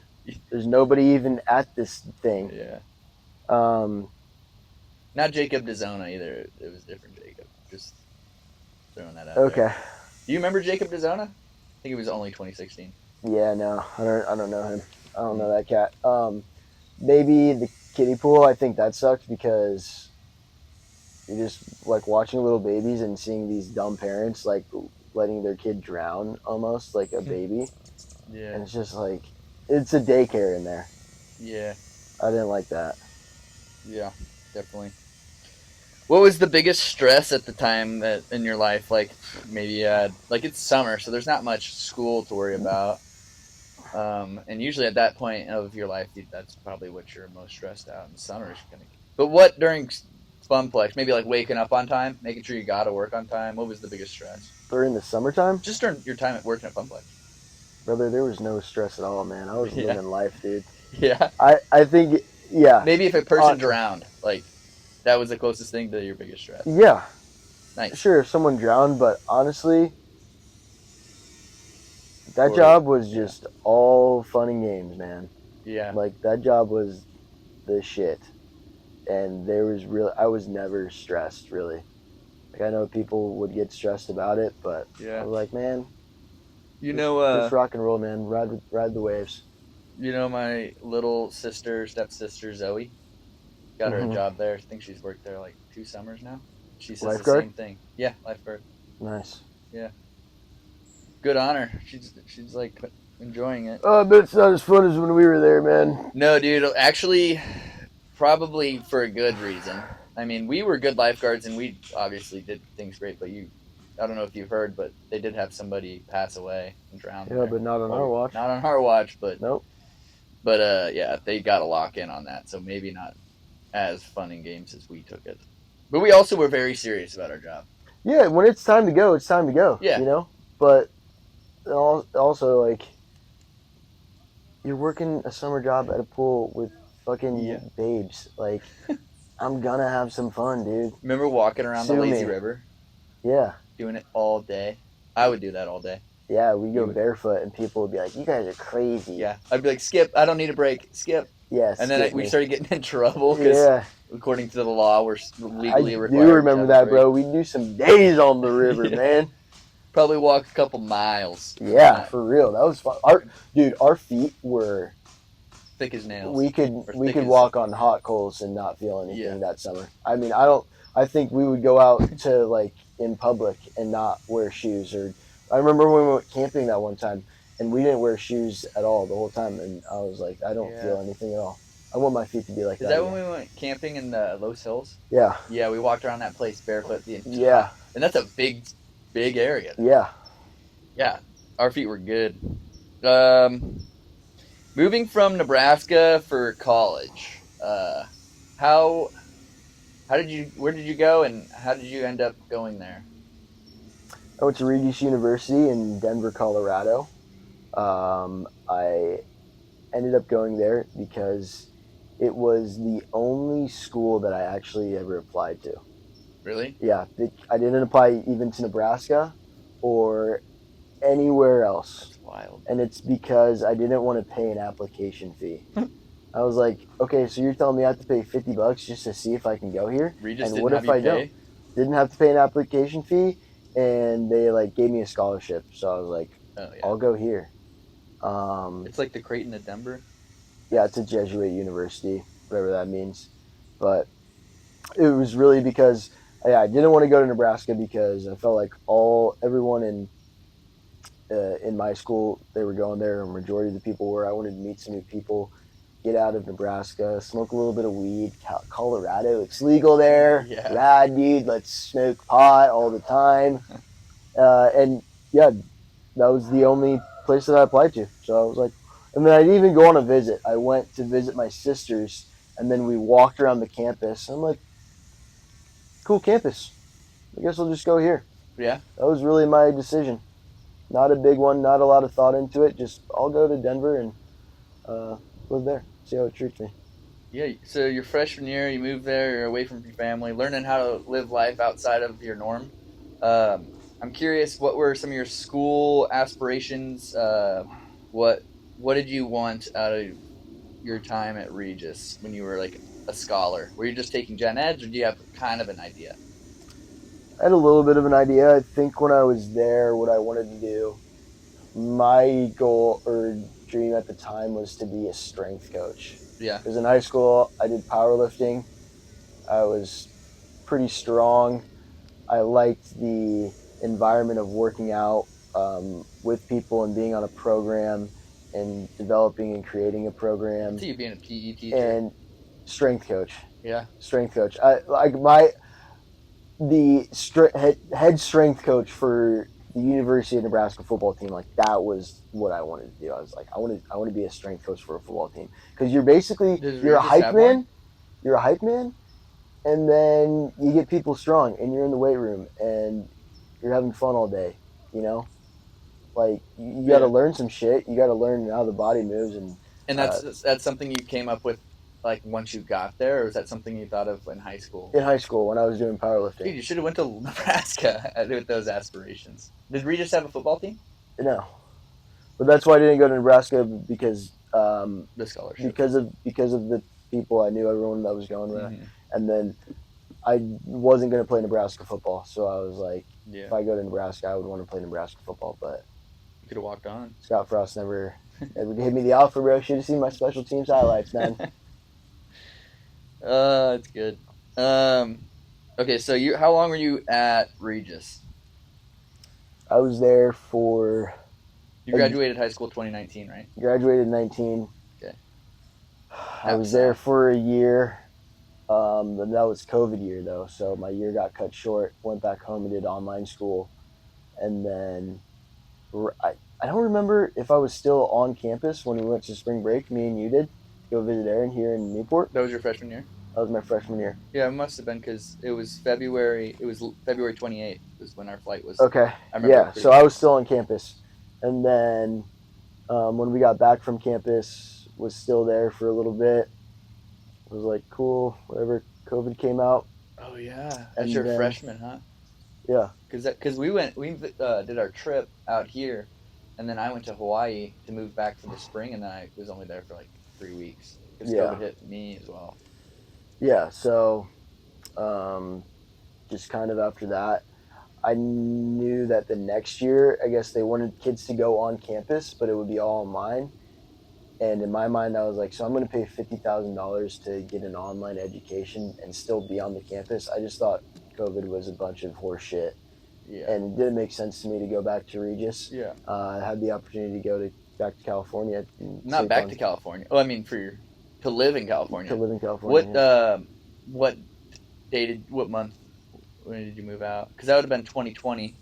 There's nobody even at this thing. Yeah. Um, Not Jacob DeZona either. It was different Jacob. Just throwing that out okay. there. Do you remember Jacob DeZona? I think it was only 2016. Yeah, no, I don't know him. I don't know that cat. Maybe the kiddie pool. I think that sucks because you're just like watching little babies and seeing these dumb parents like letting their kid drown almost like a baby. Yeah. And it's just like it's a daycare in there. Yeah. I didn't like that. Yeah, definitely. What was the biggest stress at the time that in your life? Like maybe you had like it's summer, so there's not much school to worry about. And usually at that point of your life, that's probably what you're most stressed out. In the summer is kind of. But what during Funplex? Maybe like waking up on time, making sure you got to work on time. What was the biggest stress? During the summertime? Just during your time at working at Funplex. Brother, there was no stress at all, man. I was living life, dude. Yeah. I think, yeah. Maybe if a person drowned, like that was the closest thing to your biggest stress. Yeah. Nice. Sure, if someone drowned, but honestly, that job was just all fun and games, man. Yeah. Like that job was the shit. And I was never stressed really. Like I know people would get stressed about it, but I was like, man, just rock and roll, man. Ride the waves. You know my little stepsister Zoe, got her a job there. I think she's worked there like 2 summers now. She says Lifeguard? the same thing. Yeah, lifeguard. Nice. Yeah. Good on her. She's like enjoying it. Oh, but it's not as fun as when we were there, man. No, dude. Actually, probably for a good reason. I mean, we were good lifeguards and we obviously did things great, but I don't know if you've heard, but they did have somebody pass away and drown. Yeah, but not on our watch. Not on our watch, but nope. But yeah, they got to lock in on that, so maybe not as fun and games as we took it. But we also were very serious about our job. Yeah, when it's time to go, it's time to go. Yeah. You know? But also, like, you're working a summer job at a pool with fucking babes. Like, I'm gonna have some fun, dude. Remember walking around the lazy river? Yeah. Doing it all day? I would do that all day. Yeah, we go barefoot and people would be like, you guys are crazy. Yeah. I'd be like, Skip, I don't need a break. Skip. Yes. And then we started getting in trouble because according to the law, we're legally required. I do remember that, bro. We do some days on the river, man. Probably walk a couple miles. Yeah, for real. That was fun. Our feet were thick as nails. We could walk on hot coals and not feel anything that summer. I mean, I think we would go out to like in public and not wear shoes. Or I remember when we went camping that one time and we didn't wear shoes at all the whole time, and I was like, I don't feel anything at all. I want my feet to be like that. Is that when we went camping in the Los Hills? Yeah. Yeah, we walked around that place barefoot the entire Yeah. And that's a big area. Yeah. Yeah. Our feet were good. Moving from Nebraska for college, where did you go and how did you end up going there? I went to Regis University in Denver, Colorado. I ended up going there because it was the only school that I actually ever applied to. Really? Yeah. I didn't apply even to Nebraska or anywhere else. That's wild. And it's because I didn't want to pay an application fee. I was like, okay, so you're telling me I have to pay $50 just to see if I can go here? And what if I don't? Didn't have to pay an application fee, and they like gave me a scholarship. So I was like, I'll go here. It's like the Creighton at Denver. Yeah, it's a Jesuit university, whatever that means. But it was really because I didn't want to go to Nebraska because I felt like everyone in my school, they were going there, and majority of the people were. I wanted to meet some new people, get out of Nebraska, smoke a little bit of weed. Colorado, it's legal there. Yeah. Rad, dude. Let's smoke pot all the time. And yeah, that was the only place that I applied to. So I was like, and then I didn't even go on a visit. I went to visit my sisters, and then we walked around the campus. I'm like, cool campus. I guess I'll just go here. Yeah. That was really my decision. Not a big one, not a lot of thought into it. Just I'll go to Denver and live there, see how it treats me. Yeah, so your freshman year, you moved there, you're away from your family, learning how to live life outside of your norm. I'm curious, what were some of your school aspirations? What did you want out of your time at Regis when you were like a scholar? Were you just taking gen eds, or do you have kind of an idea? I had a little bit of an idea. I think when I was there, what I wanted to do, my goal or dream at the time was to be a strength coach. Yeah. Because in high school, I did powerlifting. I was pretty strong. I liked the environment of working out with people and being on a program and developing and creating a program. I see you being a PE teacher. And strength coach. Yeah. Strength coach. Head strength coach for the University of Nebraska football team, like that was what I wanted to do. I was like, I want to be a strength coach for a football team, because you're basically you're a hype man, and then you get people strong, and you're in the weight room, and you're having fun all day. You know, like you got to learn some shit. You got to learn how the body moves, and that's something you came up with. Like once you got there, or was that something you thought of in high school? In high school, when I was doing powerlifting. Dude, you should have went to Nebraska with those aspirations. Did Regis have a football team? No, but that's why I didn't go to Nebraska, because the scholarship. Because of the people I knew, everyone that was going there, and then I wasn't going to play Nebraska football, so I was like, if I go to Nebraska, I would want to play Nebraska football, but you could have walked on. Scott Frost never gave me the offer, bro. Should have seen my special teams highlights, man. That's good. Okay, so how long were you at Regis? I was there for... You graduated high school 2019, right? Graduated in 19. Okay. I was there for a year. And that was COVID year, though, so my year got cut short. Went back home and did online school. And then... I don't remember if I was still on campus when we went to spring break, me and you did. Go visit Aaron here in Newport. That was your freshman year? That was my freshman year. Yeah, it must have been, because it was February 28th was when our flight was. Okay. Yeah, so I was still on campus. And then when we got back from campus, was still there for a little bit. It was like, cool, whatever, COVID came out. Oh, yeah. That's your freshman, huh? Yeah. Because we did our trip out here, and then I went to Hawaii to move back for the spring, and then I was only there for like 3 weeks. Because COVID hit me as well. Yeah, so just kind of after that, I knew that the next year, I guess they wanted kids to go on campus, but it would be all online. And in my mind, I was like, so I'm going to pay $50,000 to get an online education and still be on the campus. I just thought COVID was a bunch of horse shit. Yeah. And it didn't make sense to me to go back to Regis. Yeah. I had the opportunity to go back to California. Not back to California. Oh, I mean, to live in California. To live in California. What month, when did you move out? Because that would have been 2020,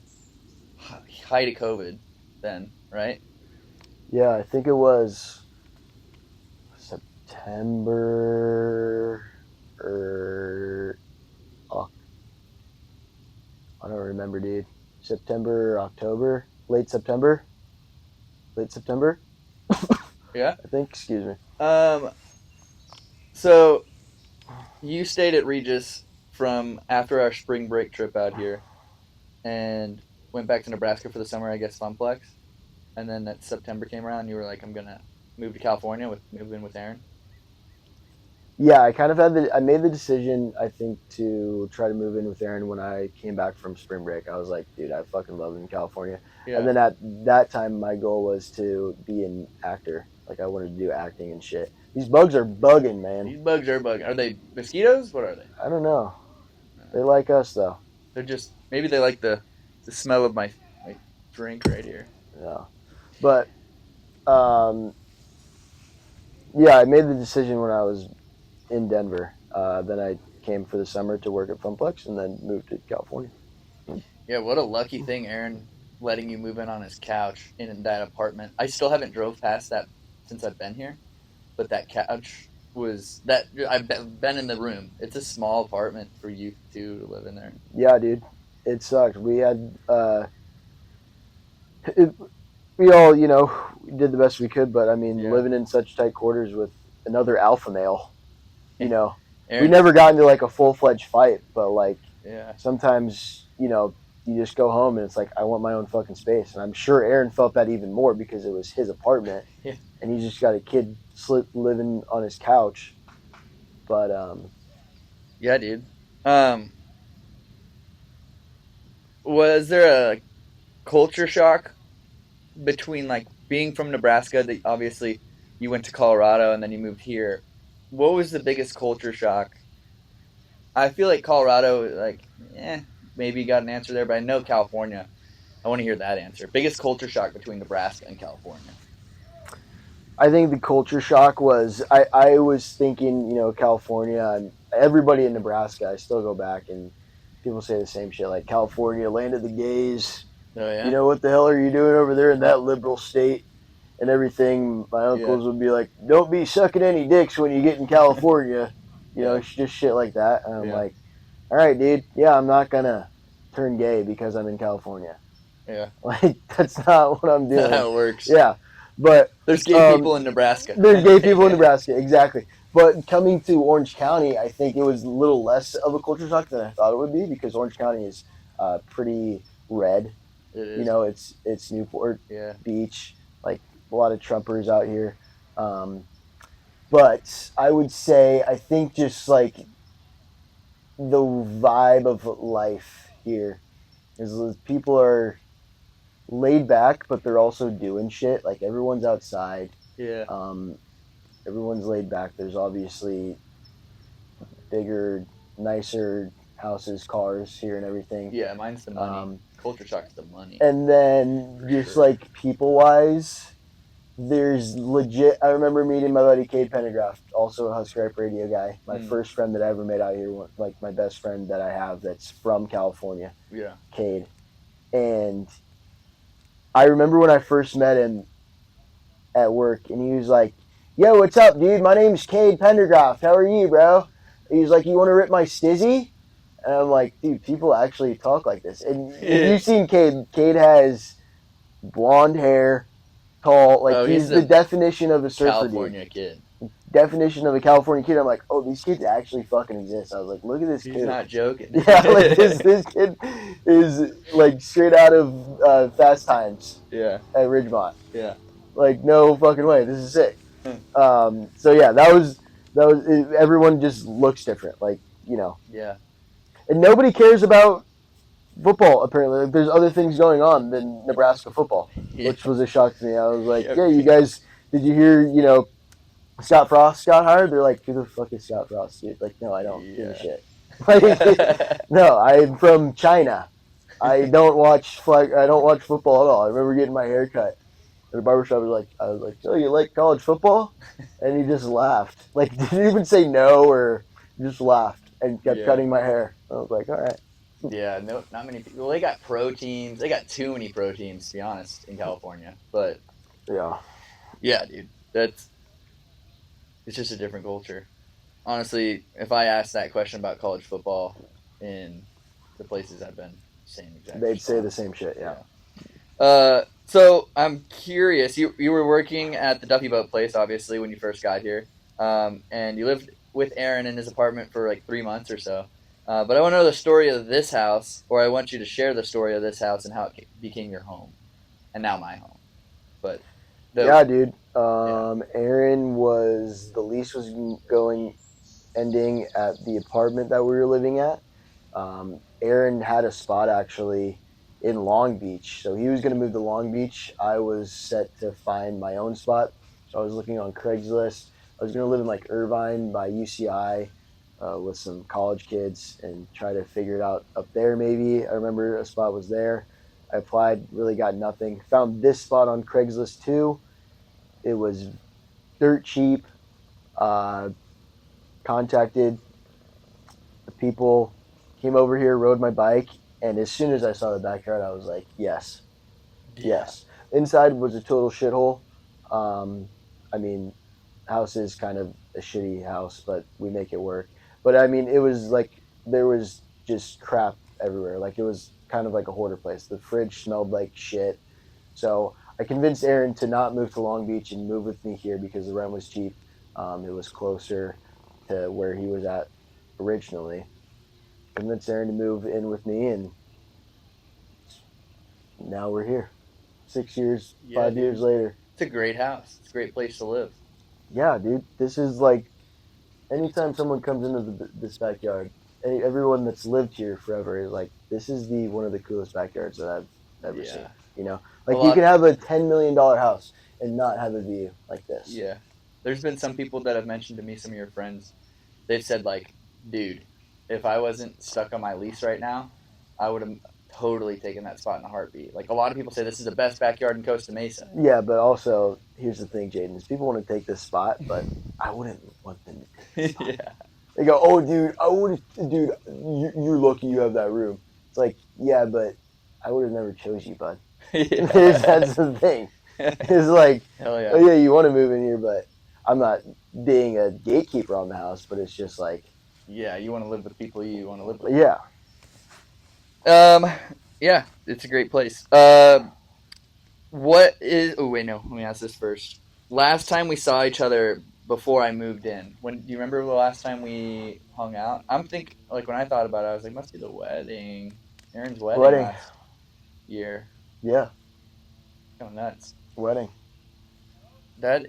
height of COVID then, right? Yeah, I think it was September or I don't remember, dude. September, October, late September. Yeah, I think. Excuse me. So you stayed at Regis from after our spring break trip out here, and went back to Nebraska for the summer, I guess, Funplex, and then that September came around, and you were like, I'm gonna move to California move in with Aaron. Yeah, I kind of I made the decision, I think, to try to move in with Aaron when I came back from spring break. I was like, dude, I fucking love it in California. Yeah. And then at that time, my goal was to be an actor. Like, I wanted to do acting and shit. These bugs are bugging, man. These bugs are bugging. Are they mosquitoes? What are they? I don't know. They like us, though. They're just, maybe they like the smell of my drink right here. Yeah. But, Yeah, I made the decision when I was in Denver. Then I came for the summer to work at Funplex and then moved to California. Yeah, what a lucky thing, Aaron, letting you move in on his couch in that apartment. I still haven't drove past that since I've been here, but that couch was that I've been in the room. It's a small apartment for you two to live in there. Yeah, dude, it sucked. We had it, we all, did the best we could, but I mean, Yeah, living in such tight quarters with another alpha male, we Aaron. never got into like a full fledged fight, but like Yeah, sometimes, you just go home and it's like I want my own fucking space, and I'm sure Aaron felt that even more because it was his apartment, yeah, and he's just got a kid living on his couch. But yeah, dude. Um, was there a culture shock between like being from Nebraska? That obviously you went to Colorado and then you moved here. What was the biggest culture shock? I feel like Colorado, like, maybe you got an answer there, but I know California. I want to hear that answer. Biggest culture shock between Nebraska and California. I think the culture shock was I was thinking, California and everybody in Nebraska. I still go back and people say the same shit like California, land of the gays. Oh yeah, What the hell are you doing over there in that liberal state and everything? My yeah, uncles would be like, don't be sucking any dicks when you get in California. yeah, Just shit like that. And I'm yeah, like, all right, dude. Yeah, I'm not gonna turn gay because I'm in California. yeah. Like that's not what I'm That's doing. how it works. Yeah, but There's gay people in Nebraska. there's gay people in Nebraska, exactly. But coming to Orange County, I think it was a little less of a culture shock than I thought it would be because Orange County is pretty red. It is. It's Newport Yeah, Beach, like a lot of Trumpers out here. Um, but I would say I think just like the vibe of life here is people are laid back, but they're also doing shit. Like everyone's outside. yeah, Um, everyone's laid back. There's obviously bigger, nicer houses, cars here, and everything. yeah. Mine's the money. Culture shock's the money. And then For just sure. like people wise, there's legit. I remember meeting my buddy Cade Pendergraft, also a Husker Hype Radio guy. My first friend that I ever made out here, like my best friend that I have that's from California, Yeah. Cade. And I remember when I first met him at work, and he was like, "Yo, what's up, dude? My name's Cade Pendergraft. How are you, bro?" He was like, "You want to rip my stizzy?" And I'm like, "Dude, people actually talk like this." And if you've seen Cade, Cade has blonde hair, tall, like he's the definition of a surfer California dude. kid. Definition of a California kid. I'm like, oh, these kids actually fucking exist. I was like, look at this He's kid. not joking. Yeah, like this kid is like straight out of Fast Times. Yeah. At Ridgemont. Yeah. Like no fucking way. This is sick. So yeah, that was everyone just looks different. Like Yeah. and nobody cares about football apparently. Like, there's other things going on than Nebraska football, which was a shock to me. I was like, yeah, you guys, did you hear Scott Frost got hired? They're like, who the fuck is Scott Frost, dude? Like, no, I don't give a shit. Like, no, I'm from China. I don't watch football at all. I remember getting my hair cut. The barbershop I was like, oh, you like college football? And he just laughed. Like, didn't even say no or just laughed and kept cutting my hair. I was like, all right. Yeah, no, not many people. Well, they got pro teams. They got too many pro teams, to be honest, in California. But yeah, dude, it's just a different culture. Honestly, if I asked that question about college football in the places I've been, same exact. They'd say the same shit. Yeah. So I'm curious. You were working at the Duffy Boat place, obviously, when you first got here, and you lived with Aaron in his apartment for like 3 months or so. But I want to know the story of this house, or I want you to share the story of this house and how it became your home, and now my home. But yeah, dude. Aaron the lease was ending at the apartment that we were living at. Aaron had a spot actually in Long Beach, so he was going to move to Long Beach. I was set to find my own spot, so I was looking on Craigslist. I was going to live in like Irvine by UCI with some college kids and try to figure it out up there maybe. I remember a spot was there. I applied, really got nothing. Found this spot on Craigslist too. It was dirt cheap. Contacted the people, came over here, rode my bike, and as soon as I saw the backyard, I was like, yes, Yeah. yes. Inside was a total shithole. Um, I mean, house is kind of a shitty house, but we make it work. But I mean, it was like there was just crap everywhere. Like it was kind of like a hoarder place. The fridge smelled like shit. So I convinced Aaron to not move to Long Beach and move with me here because the rent was cheap. It was closer to where he was at originally. Convinced Aaron to move in with me, and now we're here. 6 years, Yeah, 5 years dude. later. It's a great house. It's a great place to live. Yeah, dude. This is like anytime someone comes into this backyard, everyone that's lived here forever is like, this is the one of the coolest backyards that I've ever seen. Yeah. You know, A like you lot. can have a $10 million house and not have a view like this. Yeah. There's been some people that have mentioned to me, some of your friends, they've said, like, dude, if I wasn't stuck on my lease right now, I would have totally taken that spot in a heartbeat. Like, a lot of people say this is the best backyard in Costa Mesa. Yeah, but also here's the thing, Jaden, is people want to take this spot, but I wouldn't want them to take this spot. Yeah. They go, oh, dude, dude, you're lucky you have that room. It's like, yeah, but I would have never chose you, bud. That's the thing. It's like, Hell yeah. oh yeah, you want to move in here, but I'm not being a gatekeeper on the house. But it's just like, Yeah, you want to live with people you want to live with. yeah. Yeah, it's a great place. What is? Oh wait, no. Let me ask this first. Last time we saw each other before I moved in. When do you remember the last time we hung out? I'm think like when I thought about it, I was like, must be the wedding, Aaron's wedding Wedding. last year. Yeah, Kind of nuts. wedding. That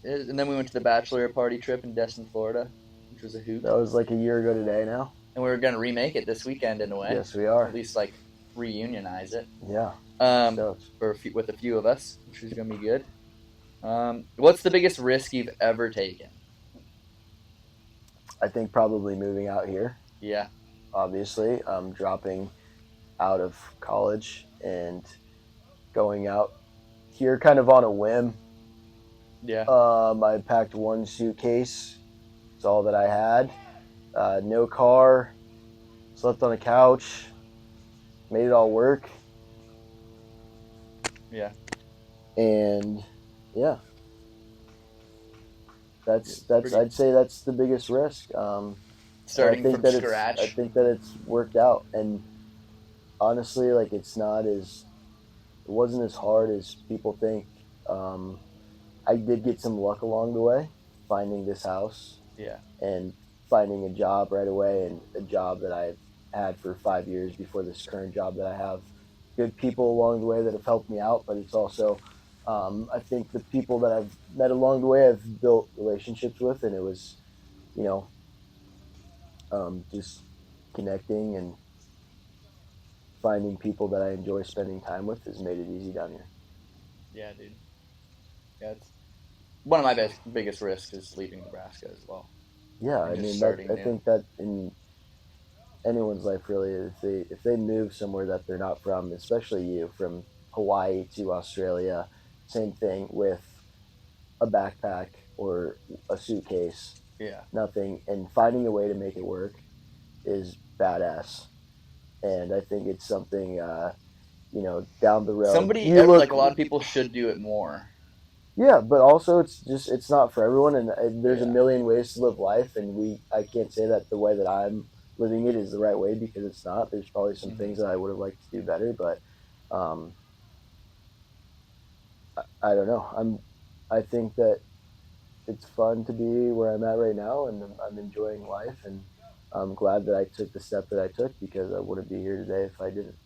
is, and then we went to the bachelor party trip in Destin, Florida, which was a hoot. That was like a year ago today now. And we were gonna remake it this weekend in a way. Yes, we are. At least like reunionize it. Yeah. With a few of us, which is gonna be good. What's the biggest risk you've ever taken? I think probably moving out here. Yeah. Obviously, dropping out of college and going out here kind of on a whim. Yeah. I packed one suitcase. It's all that I had. No car. Slept on a couch. Made it all work. Yeah. And yeah, I'd say that's the biggest risk. Starting from scratch. I think that it's worked out, and honestly, like it wasn't as hard as people think. I did get some luck along the way, finding this house. Yeah. And finding a job right away, and a job that I've had for 5 years before this current job that I have. Good people along the way that have helped me out, but it's also, I think the people that I've met along the way I've built relationships with, and it was, you know, just connecting and finding people that I enjoy spending time with has made it easy down here. Yeah, dude. Yeah, it's one of my biggest risks is leaving Nebraska as well. Yeah, I mean, I think that in anyone's life, really, if they move somewhere that they're not from, especially you, from Hawaii to Australia, same thing with a backpack or a suitcase. Yeah. Nothing, and finding a way to make it work is badass. And I think it's something, down the road. Like a lot of people should do it more. Yeah, but also it's not for everyone, and there's a million ways to live life, and I can't say that the way that I'm living it is the right way, because it's not. There's probably some things that I would have liked to do better, but I don't know. I think that it's fun to be where I'm at right now, and I'm enjoying life, and I'm glad that I took the step that I took, because I wouldn't be here today if I didn't.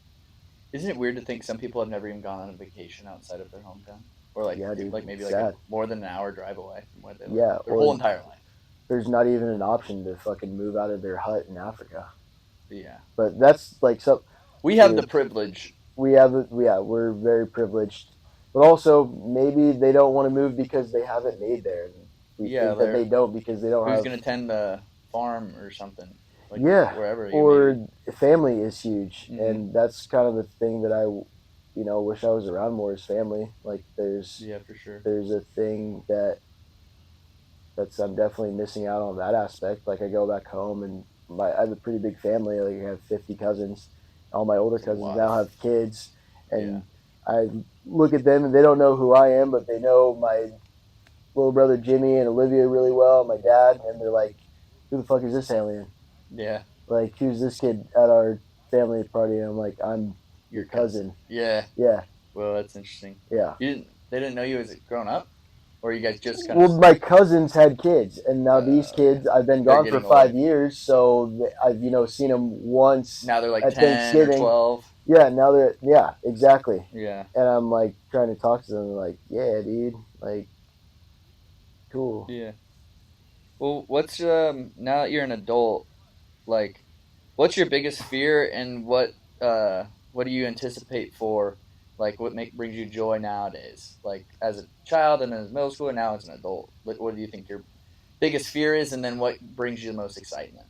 Isn't it weird to think some people have never even gone on a vacation outside of their hometown? Or like, yeah, dude, maybe sad. more than an hour drive away from where they live. Yeah, their whole entire life. There's not even an option to fucking move out of their hut in Africa. Yeah. But that's like so. We have the privilege. We're very privileged. But also, maybe they don't want to move because they haven't made there. We think that they don't because they don't have. Who's going to tend the farm or something? Like wherever. Family is huge, and that's kind of the thing that I wish I was around more, is family. Like for sure. there's a thing that, I wish I was around more, is family. Like there's a thing that, I wish I was around more, is family. Like there's a thing that, I wish I was around more, is family. Like there's a thing that, I wish I was around more, is family. Like there's I'm definitely missing out on that aspect. Like I go back home and I have a pretty big family. Like I have 50 cousins. All my older cousins now have kids, and I look at them and they don't know who I am, but they know my little brother Jimmy and Olivia really well, my dad, and they're like, "Who the fuck is this alien? Yeah. Like, who's this kid at our family party?" And I'm like, "I'm your cousin." Yeah. Yeah. Well, that's interesting. Yeah. They didn't know you as grown up, or you guys just kind Well, of. my cousins had kids, and now these kids, I've been gone for 5 years, so I've seen them once. Now they're like at 10 or Thanksgiving. 12. Yeah, now they're exactly. Yeah. And I'm like trying to talk to them, like, yeah, dude, like, cool. Yeah. Well, what's now that you're an adult, like, what's your biggest fear, and what do you anticipate for, like, what brings you joy nowadays, like as a child and as middle school and now as an adult? What do you think your biggest fear is, and then what brings you the most excitement?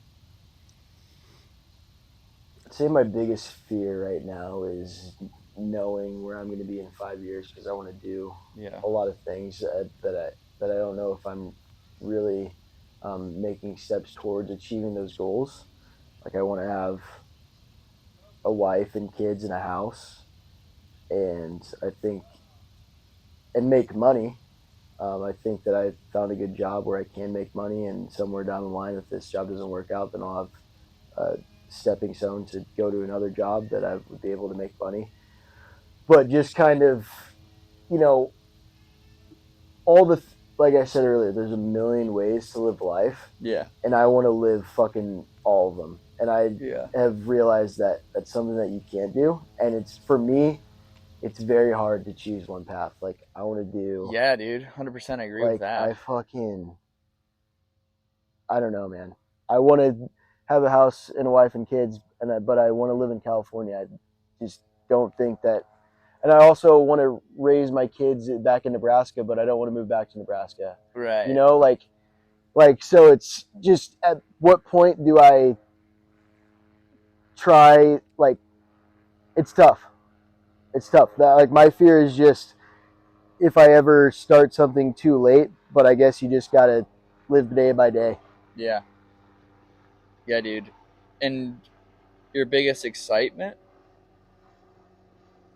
I'd say my biggest fear right now is knowing where I'm going to be in 5 years, because I want to do a lot of things that I don't know if I'm really making steps towards achieving those goals. Like I want to have a wife and kids and a house, and I think and make money. I think that I found a good job where I can make money, and somewhere down the line, if this job doesn't work out, then I'll have a stepping stone to go to another job that I would be able to make money. But just kind of, you know, all the like I said earlier, there's a million ways to live life. Yeah. And I want to live fucking all of them. And I have realized that that's something that you can't do. And it's, for me, it's very hard to choose one path. Like I want to do. Yeah, dude, 100% agree with that. I don't know, man. I want to have a house and a wife and kids, but I want to live in California. I just don't think that. And I also want to raise my kids back in Nebraska, but I don't want to move back to Nebraska. Right. So it's just, at what point do I try? Like, it's tough. It's tough. Like, my fear is just if I ever start something too late, but I guess you just got to live day by day. Yeah. Yeah, dude. And your biggest excitement?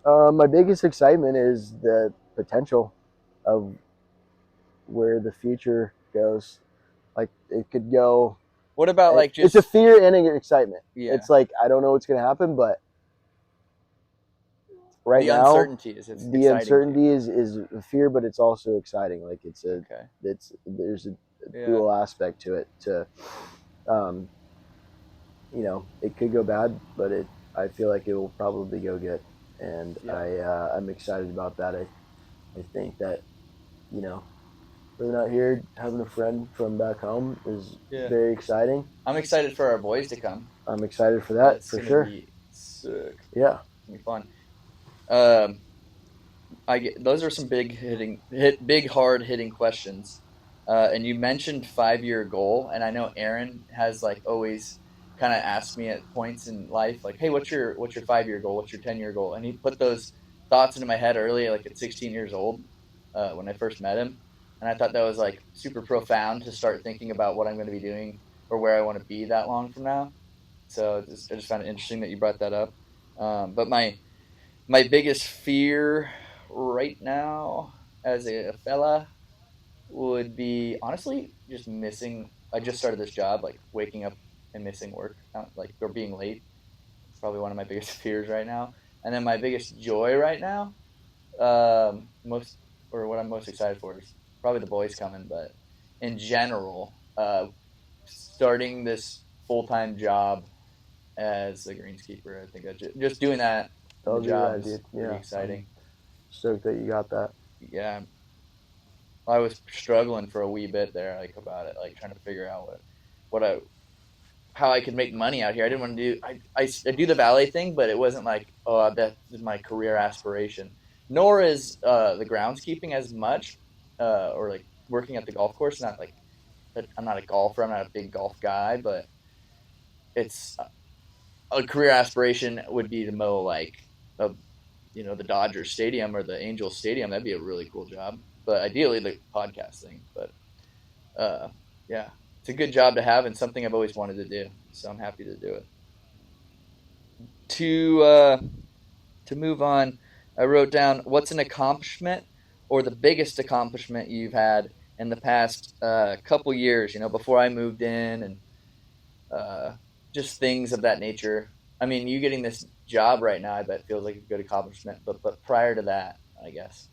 My biggest excitement is the potential of where the future goes. Like, it could go. What about it's a fear and an excitement. Yeah. It's like, I don't know what's going to happen, but right the now, uncertainty is a fear, but it's also exciting. Like there's a dual aspect to it. It could go bad, but I feel like it will probably go good, and I'm excited about that. I think that living out here, having a friend from back home is very exciting. I'm excited for our boys to come. I'm excited for that. That's for sure. Be sick. Yeah, it's gonna be fun. Those are some big hard hitting questions. And you mentioned 5-year goal, and I know Aaron has always kind of asked me at points in life, like, hey, what's your 5-year goal? What's your 10-year goal? And he put those thoughts into my head early, like at 16 years old, when I first met him. And I thought that was super profound to start thinking about what I'm going to be doing or where I want to be that long from now. So I just found it interesting that you brought that up. But my biggest fear right now as a fella would be, honestly, just missing. I just started this job, waking up and missing work, or being late. It's probably one of my biggest fears right now. And then my biggest joy right now, what I'm most excited for is probably the boys coming, but in general, starting this full-time job as a greenskeeper. I think just doing that job is pretty exciting. I'm stoked that you got that. Yeah. I was struggling for a wee bit there, about it, trying to figure out how I could make money out here. I didn't want to do, I do the valet thing, but it wasn't that is my career aspiration. Nor is the groundskeeping as much, or working at the golf course. Not I'm not a golfer. I'm not a big golf guy, but it's a career aspiration would be to mow the Dodgers Stadium or the Angels Stadium. That'd be a really cool job. But ideally, the podcast thing. But Yeah, it's a good job to have and something I've always wanted to do. So I'm happy to do it. To move on, I wrote down what's an accomplishment or the biggest accomplishment you've had in the past couple years. Before I moved in, and uh, just things of that nature. I mean, you getting this job right now, I bet feels like a good accomplishment. But prior to that, I guess.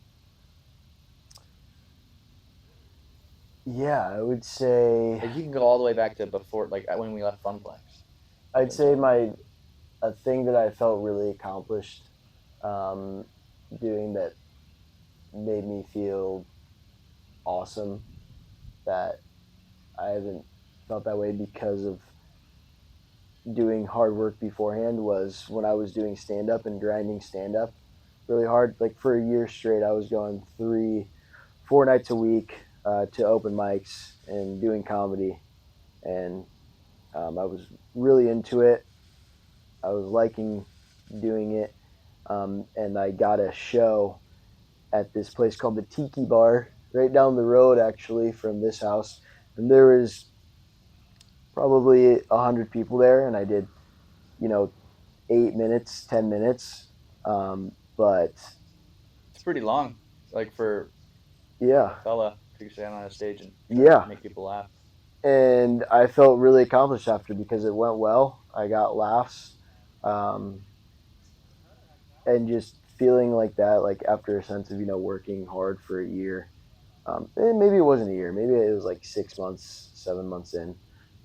Yeah, I would say Like you can go all the way back to before, like when we left Funplex. I'd say a thing that I felt really accomplished um, doing that made me feel awesome that I haven't felt that way because of doing hard work beforehand was when I was doing stand up and grinding stand up really hard. Like for a year straight, I was going 4 nights a week to open mics and doing comedy. And I was really into it. I was liking doing it. And I got a show at this place called the Tiki Bar right down the road, actually, from this house. And there was probably 100 people there, and I did, you know, 8 minutes, 10 minutes. But It's pretty long, like for yeah, a fella to stand on a stage and try to yeah. make people laugh. And I felt really accomplished after because it went well. I got laughs. Um, and just feeling like that, like after a sense of, working hard for a year. And maybe it wasn't a year. Maybe it was like 6 months, 7 months in.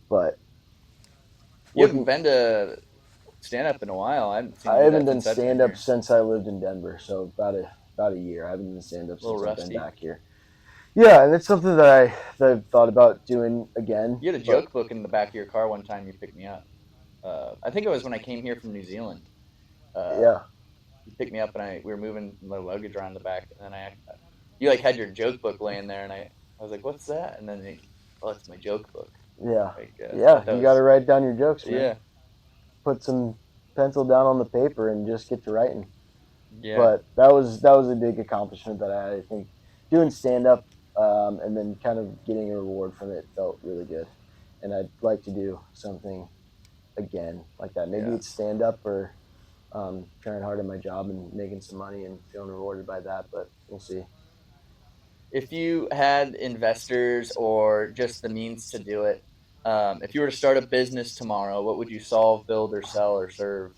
But You haven't working, been to stand up in a while. I haven't seen I you do haven't that done since I've been stand up here. since I lived in Denver. So about a year. I haven't done stand up A little since I've been rusty. back here. Yeah, and it's something that I've thought about doing again. You had a But joke book in the back of your car one time. You picked me up. I think it was when I came here from New Zealand. Uh, yeah, you picked me up and we were moving the luggage around the back, and then you like had your joke book laying there, and I was like, "What's that?" And then oh, it's my joke book. yeah, Like I yeah. thought that You got was to write down your jokes, man. yeah, Put some pencil down on the paper and just get to writing. yeah, But that was a big accomplishment that I think doing stand up and then kind of getting a reward from it felt really good. And I'd like to do something again like that. Maybe yeah. it's stand up or trying hard at my job and making some money and feeling rewarded by that. But we'll see. If you had investors or just the means to do it, if you were to start a business tomorrow, what would you solve, build, or sell, or serve?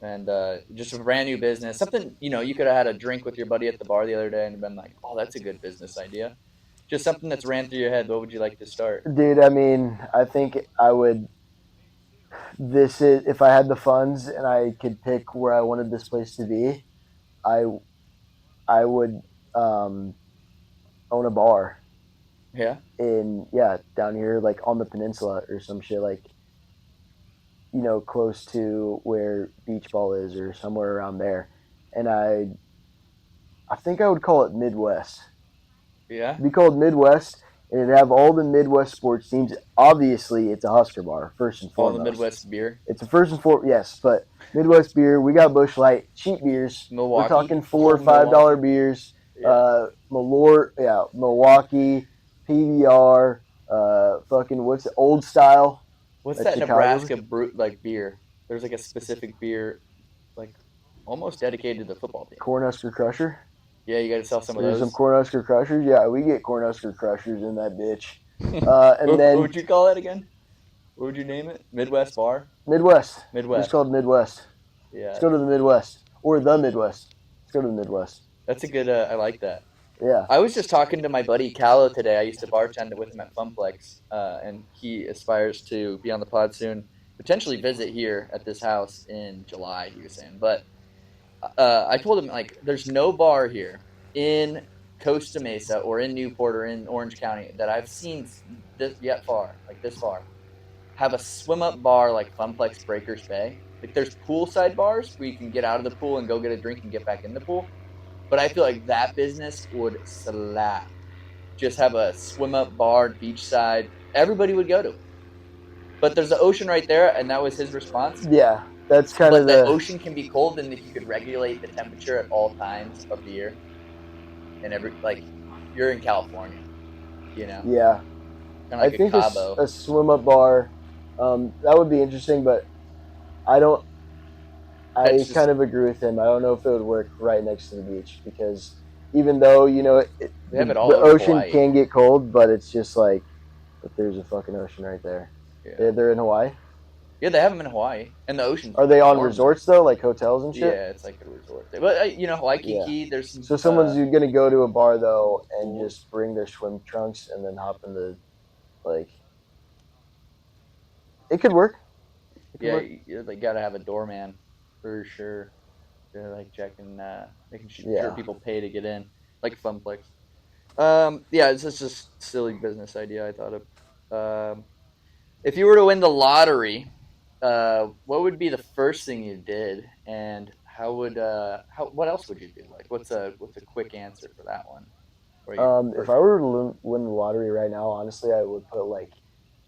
And just a brand new business, something you could have had a drink with your buddy at the bar the other day and been like, "Oh, that's a good business idea." Just something that's ran through your head. What would you like to start? Dude, I mean, I think I would. This is if I had the funds and I could pick where I wanted this place to be. I I would um, own a bar Yeah, in down here like on the peninsula or some shit like close to where beach ball is or somewhere around there. And I think I would call it Midwest. yeah. It'd be called Midwest, and it'd have all the Midwest sports teams. Obviously, it's a Husker bar first and All the foremost. Midwest beer. It's a first and foremost, yes, but Midwest beer. We got Busch Light, cheap beers. We're Milwaukee, talking $4 or old $5 Milwaukee. beers. Yeah. Malort, yeah, Milwaukee, PBR, fucking what's it, Old Style, What's that that Chicago. Nebraska brute like beer? There's like a specific beer, like almost dedicated to the football team. Cornhusker Crusher. Yeah, you got to sell some of There's some those. Cornhusker Crushers. Yeah, we get Cornhusker Crushers in that bitch. And What then would you call that again? What would you name it? Midwest Bar? Midwest. Just Midwest. called Midwest. Let's Yeah, go to the Midwest. Or the Midwest. Let's go to the Midwest. that's a good. I like that. Yeah. I was just talking to my buddy Callow today. I used to bartend with him at Funplex, and he aspires to be on the pod soon. Potentially visit here at this house in July. He was saying, but I told him like, there's no bar here in Costa Mesa or in Newport or in Orange County that I've seen this far, have a swim up bar like Funplex Breakers Bay. Like there's poolside bars where you can get out of the pool and go get a drink and get back in the pool. But I feel like that business would slap. Just have a swim up bar, beachside. Everybody would go to it. But there's the ocean right there, and that was his response. Yeah. That's kind But of the the. ocean can be cold, and if you could regulate the temperature at all times of the year, and you're in California, Yeah. Kind I of like a think Cabo. a swim up bar, that would be interesting, but I don't. I That's just kind of agree with him. I don't know if it would work right next to the beach because even though they have it all the over ocean Hawaii. can get cold, but it's just like, but there's a fucking ocean right there. Yeah. They're in Hawaii. Yeah, they have them in Hawaii, and the ocean's Are they on warm there. resorts though, like hotels and shit? Yeah, it's like a resort there. But Yeah. Waikiki, there's some. So someone's gonna go to a bar though and just bring their swim trunks and then hop in the like. It could work. It could Yeah, work. they gotta have a doorman for sure. They're like checking, making sure Yeah. people pay to get in, like Funplex. Yeah, it's just a silly business idea I thought of. If you were to win the lottery, what would be the first thing you did, and what else would you do? Like, what's a quick answer for that one? If I were to win the lottery right now, honestly, I would put like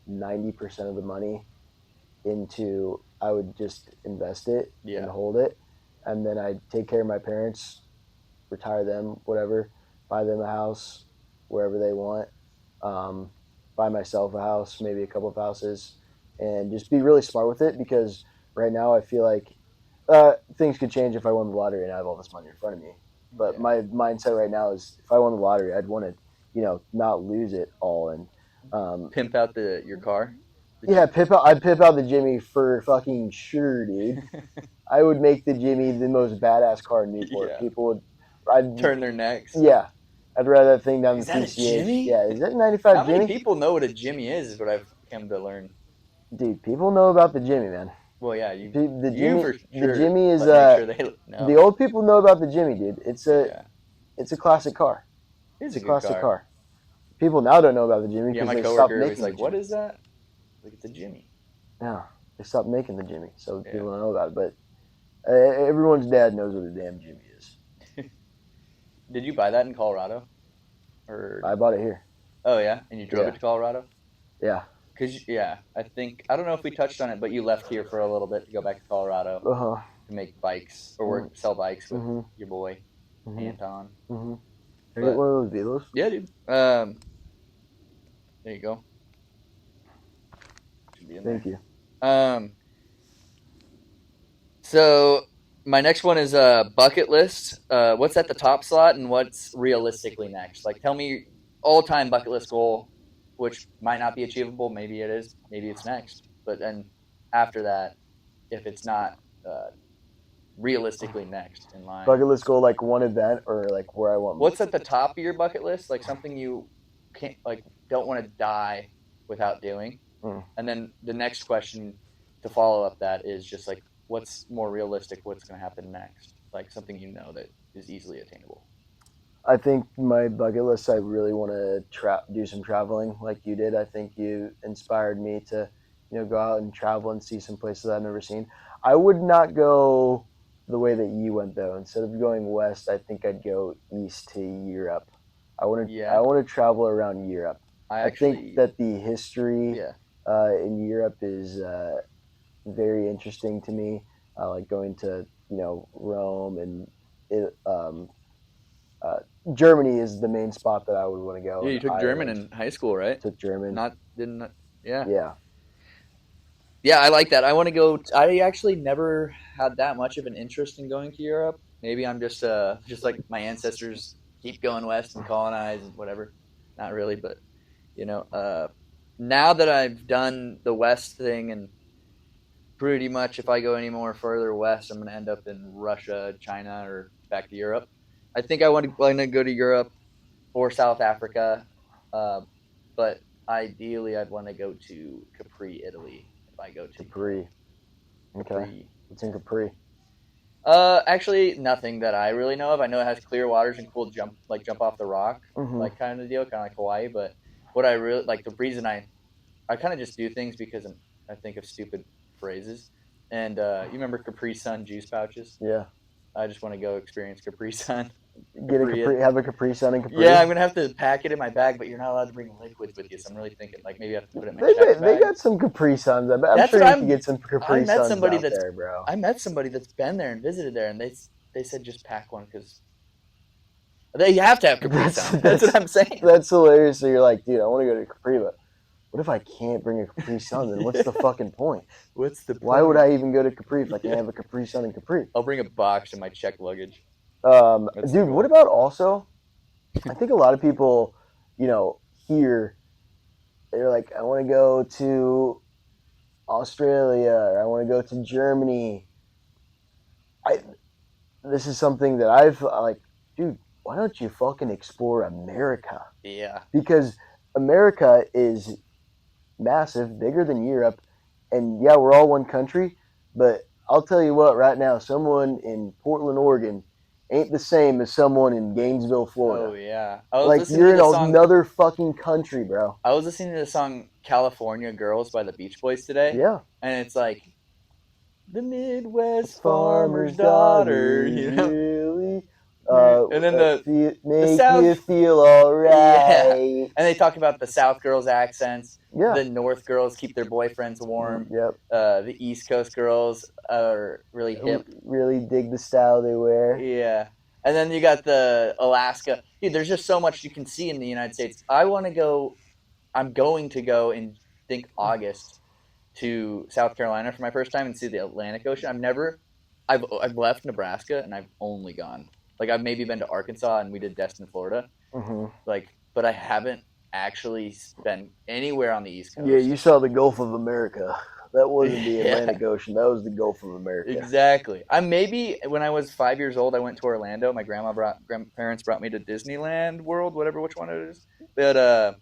90% of the money into. I would just invest it and Yeah, hold it, and then I'd take care of my parents, retire them, whatever, buy them a house wherever they want, um, buy myself a house, maybe a couple of houses, and just be really smart with it because right now I feel like things could change if I won the lottery and I have all this money in front of me. But yeah. my mindset right now is if I won the lottery, I'd want to, not lose it all. And Pimp out your car. yeah, I'd pip out the Jimmy for fucking sure, dude. I would make the Jimmy the most badass car in Newport. Yeah. People would, I'd, Turn their necks. yeah, I'd ride that thing down Is the that a PCH. Jimmy? Yeah, is that How 95 many Jimmy? people know what a Jimmy is what I've come to learn. Dude, people know about the Jimmy, man. Well, yeah, The you Jimmy, for the sure, Jimmy is but make sure they the know. old people know about the Jimmy, dude. Yeah, It's a classic car. it's It's a a good classic car. car. People now don't know about the Jimmy Yeah, because my they stopped coworker was making the like, "What Jimmy. is that?" Like, it's a Jimmy. Yeah, they stopped making the Jimmy, so Yeah. people don't know about it. But everyone's dad knows what a damn Jimmy is. Did you buy that in Colorado? Or I bought it here. oh yeah, and you drove it Yeah, to Colorado? yeah. Cause yeah, I don't know if we touched on it, but you left here for a little bit to go back to Colorado Uh huh. to make bikes or sell bikes with Mhm. your boy Mhm. Anton. Mhm. Can I get But one of those Velos? yeah, dude. There you go. Should be in Thank there. you. Um, so my next one is a bucket list. What's at the top slot and what's realistically next? Like, tell me all-time bucket list goal, which might not be achievable. Maybe it is. Maybe it's next. But then after that, if it's not uh, realistically next in line, Bucket list goal like one event or like where I want. what's at the top of your bucket list? Like something you can't like don't want to die without doing. Mm. And then the next question to follow up that is just like, what's more realistic? What's going to happen next? Like something that is easily attainable. I think my bucket list. I really want to do some traveling, like you did. I think you inspired me to, go out and travel and see some places I've never seen. I would not go the way that you went though. Instead of going west, I think I'd go east to Europe. I Yeah, want to travel around Europe. I think that the history yeah. in Europe is very interesting to me. Like going to Rome and it, uh, Germany is the main spot that I would want to go. Yeah, And you took German Ireland in high school, right? took German. Not didn't yeah. Yeah, Yeah, I like that. I want to go. I actually never had that much of an interest in going to Europe. Maybe I'm just like my ancestors keep going west and colonize and whatever. Not really, but you know, now that I've done the west thing and pretty much if I go any more further west, I'm going to end up in Russia, China, or back to Europe. I think I want to go to Europe or South Africa, uh, but ideally I'd want to go to Capri, Italy. If I go to Capri. Okay, Capri, it's in Capri. actually nothing that I really know of. I know it has clear waters and cool jump off the rock, Mm-hmm. like kind of deal, kind of like Hawaii. But what I really like the reason I kind of just do things because I think of stupid phrases. And you remember Capri Sun juice pouches? Yeah, I just want to go experience Capri Sun. get a Capri. Have a Capri Sun in Capri. Yeah, I'm gonna have to pack it in my bag, but you're not allowed to bring liquids with you. So I'm really thinking like maybe I have to put it in my check They bag. got some Capri Suns. I'm That's sure what you can get some Capri Suns out there, bro. I met somebody that's been there and visited there, and they said just pack one because they have to have Capri Sun. That's what I'm saying. That's hilarious. So you're like, dude, I want to go to Capri, but what if I can't bring a Capri Sun? Then what's the fucking point? What's the Why would I even go to Capri if I can't have a Capri Sun in Capri? I'll bring a box in my checked luggage. Dude, what about also? I think a lot of people, here, they're like, I want to go to Australia or I want to go to Germany. This is something that I've like, dude, why don't you fucking explore America? Yeah. Because America is massive, bigger than Europe, and yeah, we're all one country, but I'll tell you what, right now, someone in Portland, Oregon ain't the same as someone in Gainesville, Florida. Oh, yeah. You're in another fucking country, bro. I was listening to the song California Girls by the Beach Boys today. Yeah. And it's like, the Midwest farmer's daughter, really? and then make South, you feel alright. Yeah. And they talk about the South girls' accents. Yeah. The North girls keep their boyfriends warm. Yep. The East Coast girls are really hip. Really dig the style they wear. Yeah. And then you got the Alaska. Dude, there's just so much you can see in the United States. I'm going to go in, I think, August to South Carolina for my first time and see the Atlantic Ocean. I've left Nebraska and I've only gone. Like, I've maybe been to Arkansas and we did Destin, Florida. Mm-hmm. But I haven't actually been anywhere on the East Coast. Yeah, you saw the Gulf of America. That wasn't the Atlantic Ocean. That was the Gulf of America. Exactly. When I was 5 years old, I went to Orlando. My grandparents brought me to Disneyland World, which one it is. But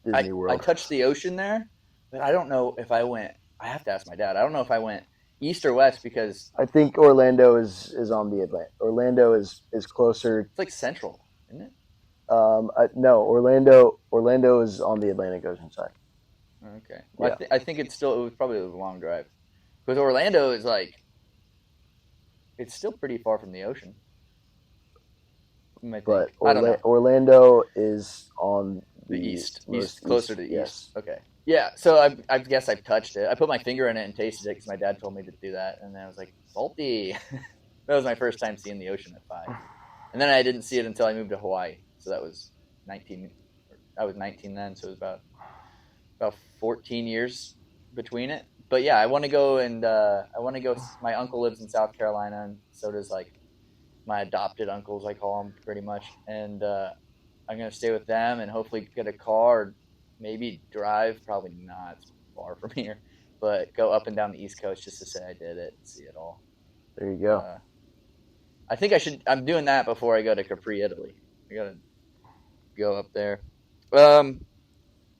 Disney World. I touched the ocean there, but I don't know if I went. I have to ask my dad. I don't know if I went east or west because I think Orlando is on the Atlantic. Orlando is closer. It's like central, isn't it? No, Orlando is on the Atlantic Ocean side. Okay. Well, yeah. I think it was probably a long drive because Orlando is it's still pretty far from the ocean. But Orlando is on the east, closer to the yes. east. Okay. Yeah, so I guess I've touched it. I put my finger in it and tasted it because my dad told me to do that, and then I was like, salty. That was my first time seeing the ocean at 5, and then I didn't see it until I moved to Hawaii. So that was 19. I was 19 then, so it was about 14 years between it. But yeah, I want to go My uncle lives in South Carolina, and so does my adopted uncles, I call them pretty much. And I'm gonna stay with them and hopefully get a car, or maybe drive. Probably not, it's far from here, but go up and down the East Coast just to say I did it and see it all. There you go. I think I should. I'm doing that before I go to Capri, Italy. I gotta go up there.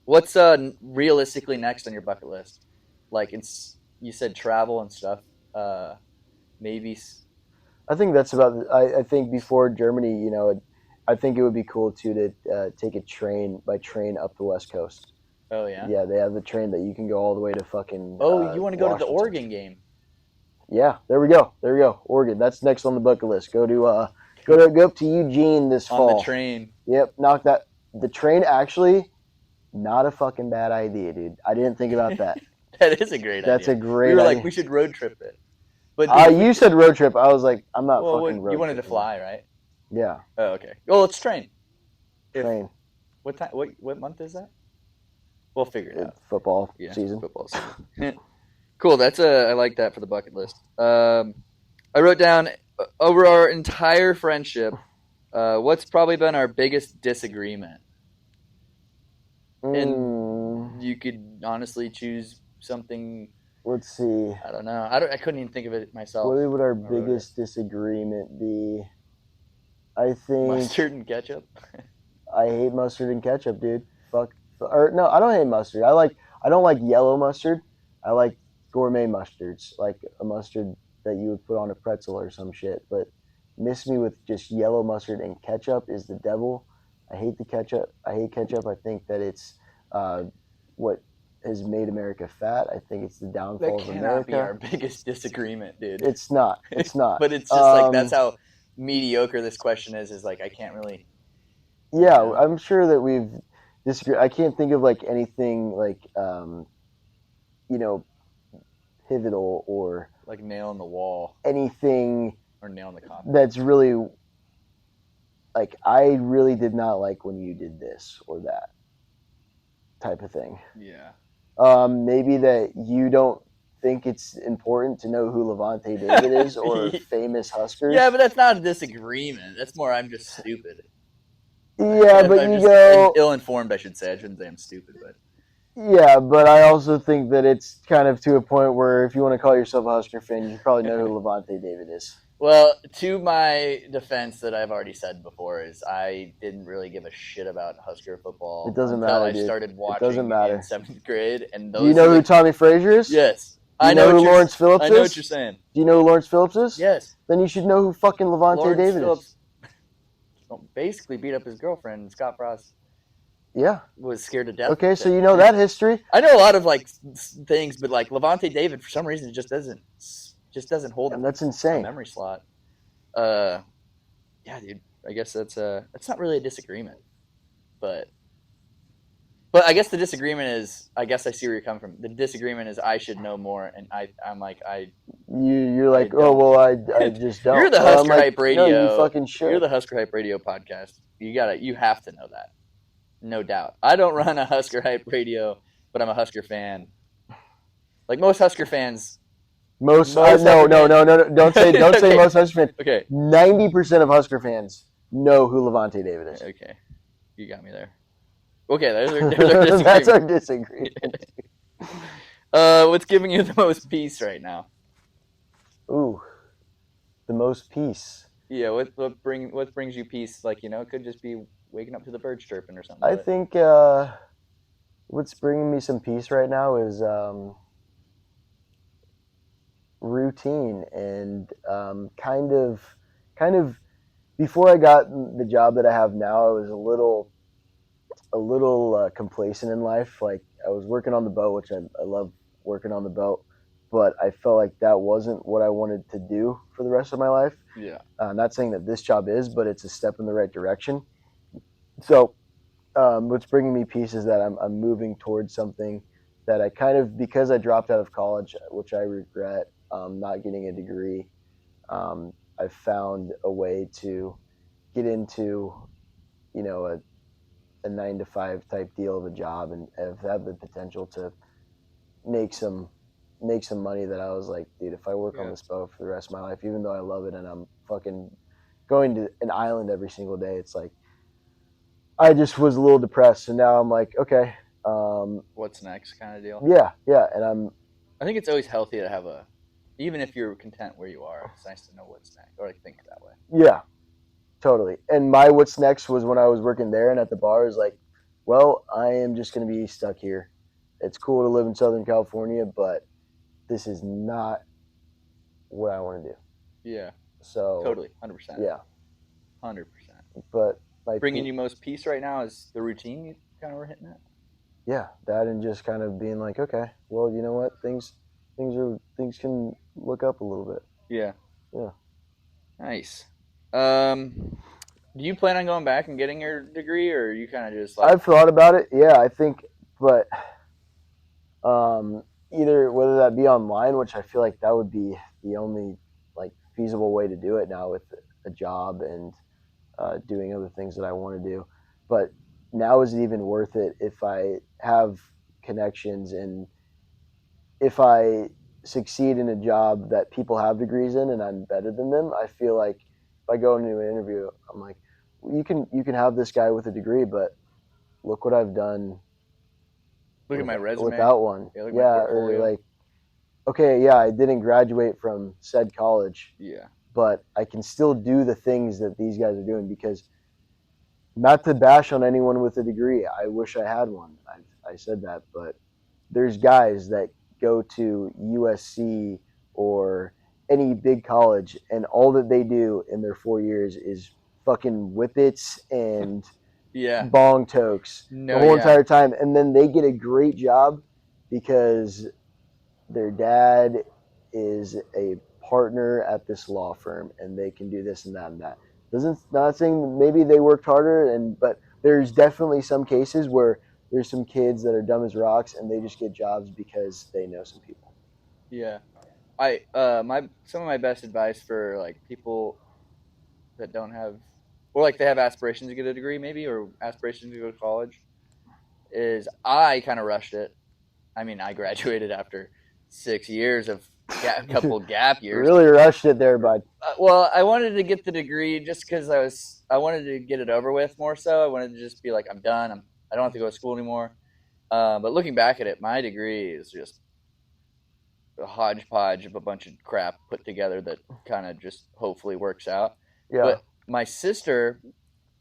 What's realistically next on your bucket list? You said travel and stuff. Maybe. I think that's about. I think before Germany, I think it would be cool too to take a train up the West Coast. Oh yeah. Yeah, they have the train that you can go all the way to fucking. Oh, you want to go to the Oregon game? Yeah, there we go. Oregon. That's next on the bucket list. Go up to Eugene this fall. On the train. Yep, knock that. The train actually, not a fucking bad idea, dude. I didn't think about that. That is a great idea. That's a great idea. We were like, we should road trip it. But you said road trip. I was like, I'm not fucking road. You wanted to fly, right? Yeah. Oh, okay. Well, it's train. Train. What time? What month is that? We'll figure it out. Football season. Football season. Cool. I like that for the bucket list. I wrote down over our entire friendship, what's probably been our biggest disagreement? And you could honestly choose something. Let's see. I don't know. I couldn't even think of it myself. What would our biggest disagreement be? I think mustard and ketchup. I hate mustard and ketchup, dude. Or no, I don't hate mustard. I don't like yellow mustard. I like gourmet mustards, like a mustard that you would put on a pretzel or some shit. But miss me with just yellow mustard and ketchup is the devil. I hate the ketchup. I hate ketchup. I think that it's what has made America fat. I think it's the downfall of America. That cannot be our biggest disagreement, dude. It's not. It's not. But it's just that's how mediocre this question is I can't really. Yeah, I'm sure that we've disagreed. I can't think of anything pivotal or like nail in the wall. Anything or nail in the coffin. That's really I really did not like when you did this or that. type of thing. Yeah. Maybe that you don't think it's important to know who Levante David is or famous Huskers. Yeah, but that's not a disagreement. That's more I'm just stupid. Yeah, but I'm you just go ill-informed, I should say. I shouldn't say I'm stupid, but yeah, but I also think that it's kind of to a point where if you want to call yourself a Husker fan, you should probably know who Levante David is. Well, to my defense, that I've already said before, is I didn't really give a shit about Husker football It doesn't until matter, I dude. started It watching doesn't matter. in 7th grade. And those Do you know who Tommy Frazier is? Yes. Do you know who Lawrence Phillips is? I know what you're saying. Do you know who Lawrence Phillips is? Yes. Then you should know who fucking Levante Lawrence David Phillips is. basically beat up his girlfriend, Scott Frost. Yeah. Was scared to death. Okay, so you know that history. I know a lot of like things, but like Levante David, for some reason, just doesn't hold. And that's insane. A memory slot. Yeah, dude. I guess that's not really a disagreement, but I guess the disagreement is, I guess I see where you're coming from. The disagreement is I should know more, and I'm like You're like, oh well, I just don't. You're the Husker Hype Radio. No, you fucking should. You're the Husker Hype Radio podcast. You have to know that. No doubt. I don't run a Husker Hype Radio, but I'm a Husker fan. Like most Husker fans. No. Don't say Okay. most Husker fans. Okay. 90% of Husker fans know who Levante David is. Okay. You got me there. Okay, there's our disagreement. That's our disagreement. What's giving you the most peace right now? Ooh, the most peace. Yeah, what brings you peace? Like, it could just be waking up to the birds chirping or something. I think what's bringing me some peace right now is routine and kind of before I got the job that I have now, I was a little complacent in life. Like I was working on the boat, which I love working on the boat, but I felt like that wasn't what I wanted to do for the rest of my life. Yeah. Not saying that this job is, but it's a step in the right direction. So what's bringing me peace is that I'm moving towards something that I kind of, because I dropped out of college, which I regret, not getting a degree, I've found a way to get into, a 9-to-5 type deal of a job and have the potential to make some money that I was like, dude, if I work on this boat for the rest of my life, even though I love it and I'm fucking going to an island every single day, it's like, I just was a little depressed. And now I'm like, okay. What's next kind of deal? Yeah. And I think it's always healthy to have even if you're content where you are, it's nice to know what's next, or like think that way. Yeah, totally. And my what's next was when I was working there and at the bar is like, well, I am just going to be stuck here. It's cool to live in Southern California, but this is not what I want to do. Yeah. So totally, 100%. Yeah. 100%. But bringing you most peace right now is the routine you kind of were hitting at. Yeah, that and just kind of being like, okay, well, you know what, things can look up a little bit. Yeah. Yeah. Nice. Do you plan on going back and getting your degree, or are you kind of just like? I've thought about it. Yeah, I think, but either whether that be online, which I feel like that would be the only like feasible way to do it now with a job and doing other things that I want to do. But now is it even worth it if I have connections and if I succeed in a job that people have degrees in and I'm better than them? I feel like if I go into an interview, I'm like, you can have this guy with a degree, but look what I've done. Look at my resume without one. Yeah, or like, okay, yeah, I didn't graduate from said college. Yeah. But I can still do the things that these guys are doing, because not to bash on anyone with a degree, I wish I had one. I said that, but there's guys that go to USC or any big college, and all that they do in their 4 years is fucking whippets and bong tokes the whole entire time, and then they get a great job because their dad is a partner at this law firm and they can do this and that and that. Not saying maybe they worked harder, but there's definitely some cases where there's some kids that are dumb as rocks and they just get jobs because they know some people. Yeah. Some of my best advice for like people that don't have, or like they have aspirations to get a degree maybe, or aspirations to go to college, is I kind of rushed it. I mean, I graduated after 6 years of a couple gap years. Really rushed it there, bud. Well, I wanted to get the degree just because I wanted to get it over with more so. I wanted to just be like, I'm done. I don't have to go to school anymore. But looking back at it, my degree is just a hodgepodge of a bunch of crap put together that kind of just hopefully works out. Yeah. But my sister,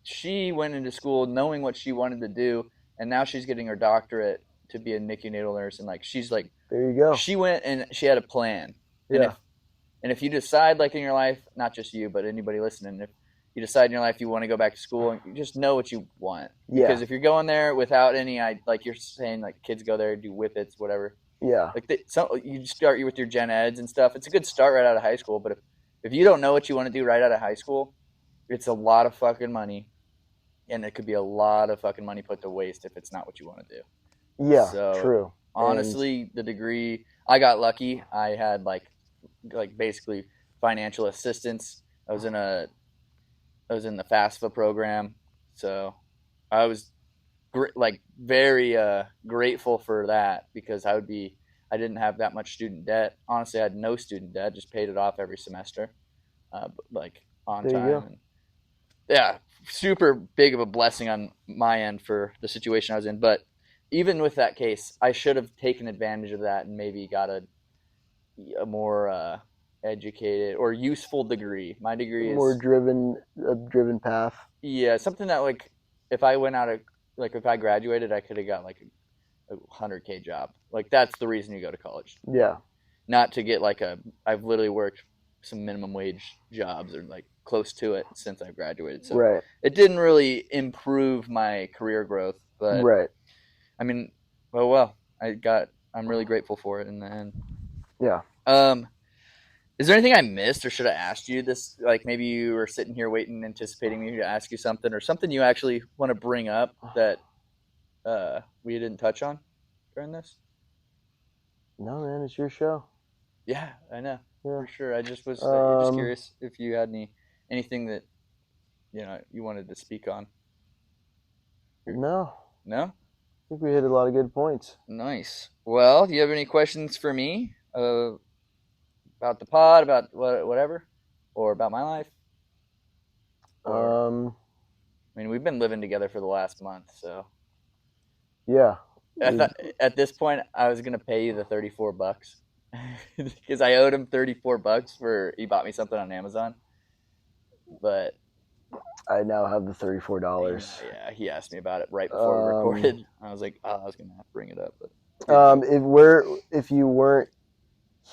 she went into school knowing what she wanted to do, and now she's getting her doctorate to be a NICU natal nurse. And like, she's like, there you go. She went and she had a plan. Yeah. And if you decide, like in your life, not just you, but anybody listening, if you decide in your life you want to go back to school, you just know what you want. Yeah. Because if you're going there without any, like you're saying, like kids go there, do whippets, whatever. Yeah. Like you start with your gen eds and stuff. It's a good start right out of high school. But if you don't know what you want to do right out of high school, it's a lot of fucking money. And it could be a lot of fucking money put to waste if it's not what you want to do. Yeah, so, true. Honestly, the degree, I got lucky. I had like basically financial assistance. I was in the FAFSA program, so I was very grateful for that because I didn't have that much student debt. Honestly, I had no student debt, just paid it off every semester, on there time. And yeah, super big of a blessing on my end for the situation I was in. But even with that case, I should have taken advantage of that and maybe got a more educated or useful degree. My degree is more driven path. Yeah, something that like if I went out of if I graduated, I could have got like a 100K job. Like that's the reason you go to college. Yeah. Not to get I've literally worked some minimum wage jobs or like close to it since I graduated. So right. It didn't really improve my career growth, but right. I mean, I'm really grateful for it in the end. Yeah. Is there anything I missed or should have asked you this? Like maybe you were sitting here waiting, anticipating me to ask you something or something you actually want to bring up that we didn't touch on during this? No, man, it's your show. Yeah, I know. Yeah. For sure. I just was just curious if you had anything that you wanted to speak on. No. No? I think we hit a lot of good points. Nice. Well, do you have any questions for me about the pod, about whatever, or about my life? I mean, we've been living together for the last month, so. Yeah. At this point, I was gonna pay you the $34 because I owed him $34 he bought me something on Amazon, but. I now have the $34. Yeah, he asked me about it right before we recorded. I was like, I was gonna have to bring it up. But if you weren't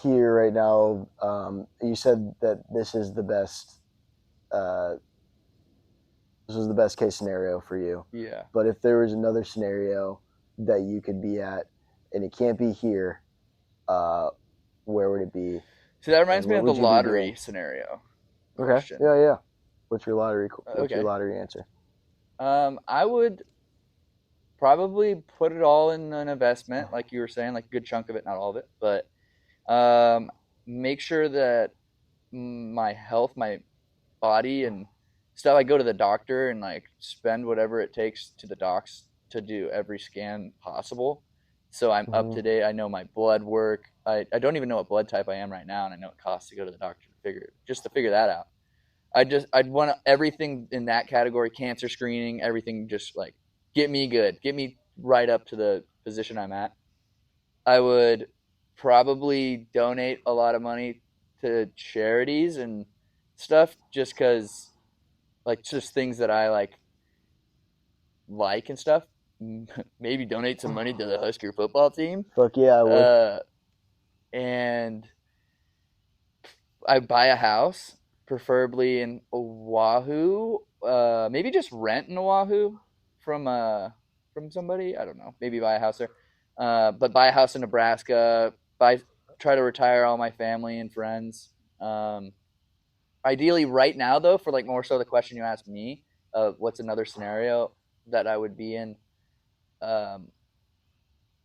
here right now, you said that this is the best. This was the best case scenario for you. Yeah. But if there was another scenario that you could be at, and it can't be here, where would it be? See, that reminds me of the lottery scenario. Okay. Question. Yeah. What's your lottery? Your lottery answer? I would probably put it all in an investment, like you were saying, like a good chunk of it, not all of it, but make sure that my health, my body, and stuff. I go to the doctor and like spend whatever it takes to the docs to do every scan possible. So I'm up to date. I know my blood work. I don't even know what blood type I am right now, and I know it costs to go to the doctor to figure that out. I'd want everything in that category, cancer screening, everything just like get me good, get me right up to the position I'm at. I would probably donate a lot of money to charities and stuff just because like just things that I like and stuff. Maybe donate some money to the Husker football team. Fuck yeah, I would. And I'd buy a house, preferably in Oahu. Maybe just rent in Oahu from somebody. I don't know. Maybe buy a house there. But buy a house in Nebraska. Try to retire all my family and friends. Ideally, right now though, for like more so the question you asked me, what's another scenario that I would be in? I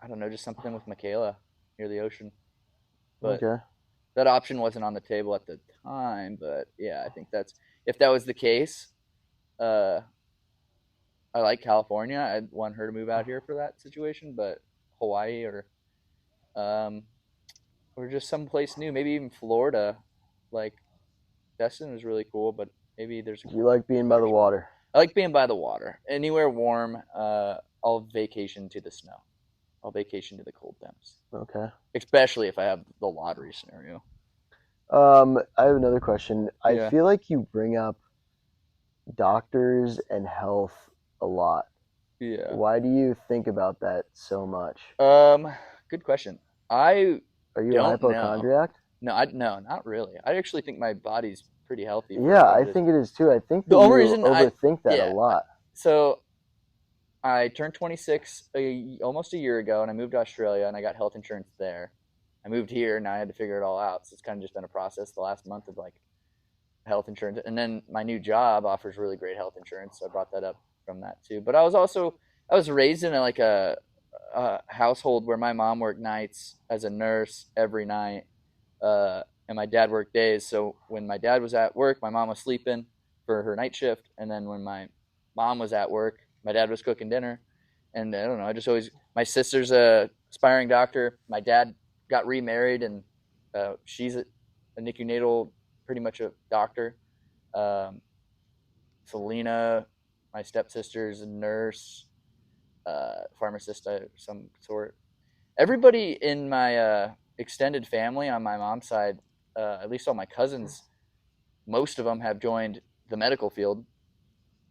don't know, just something with Michaela near the ocean. But okay. That option wasn't on the table at the time. But yeah, I think if that was the case, I like California. I want her to move out here for that situation, but Hawaii um, or just someplace new, maybe even Florida. Like Destin was really cool, but maybe there's a You like being by better the spot. water. I like being by the water. Anywhere warm, I'll vacation to the snow. I'll vacation to the cold temps. Okay. Especially if I have the lottery scenario. I have another question. I Yeah. feel like you bring up doctors and health a lot. Yeah. Why do you think about that so much? Good question. I Are you a don't know. hypochondriac? No, not really. I actually think my body's pretty healthy. Yeah, I think it is too. I think that The only you reason overthink that a lot. So I turned 26 almost a year ago, and I moved to Australia, and I got health insurance there. I moved here, and I had to figure it all out. So it's kind of just been a process the last month of like health insurance, and then my new job offers really great health insurance. So I brought that up from that too. But I was raised in a household where my mom worked nights as a nurse every night, and my dad worked days. So when my dad was at work, my mom was sleeping for her night shift, and then when my mom was at work, my dad was cooking dinner. And I don't know, I just always, my sister's a aspiring doctor. My dad got remarried, and she's a NICU natal, pretty much a doctor. Um, Selena, my stepsister's a nurse, pharmacist of some sort. Everybody in my extended family on my mom's side, at least all my cousins, most of them have joined the medical field.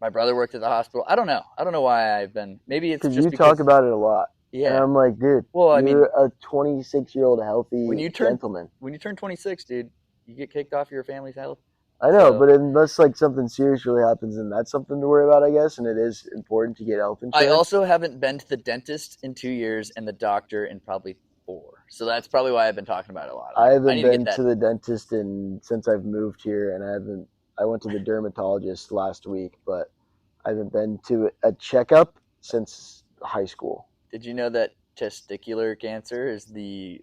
My brother worked at the hospital. I don't know why I've been. Maybe it's just you talk about it a lot. Yeah. And I'm like, dude, Well, I you're mean, a 26-year-old healthy gentleman. When you turn 26, dude, you get kicked off your family's health. I know, but unless like something serious really happens, then that's something to worry about, I guess. And it is important to get health insurance. I also haven't been to the dentist in 2 years and the doctor in probably 4. So that's probably why I've been talking about it a lot. I haven't been to the dentist since I've moved here, and I went to the dermatologist last week, but I haven't been to a checkup since high school. Did you know that testicular cancer is the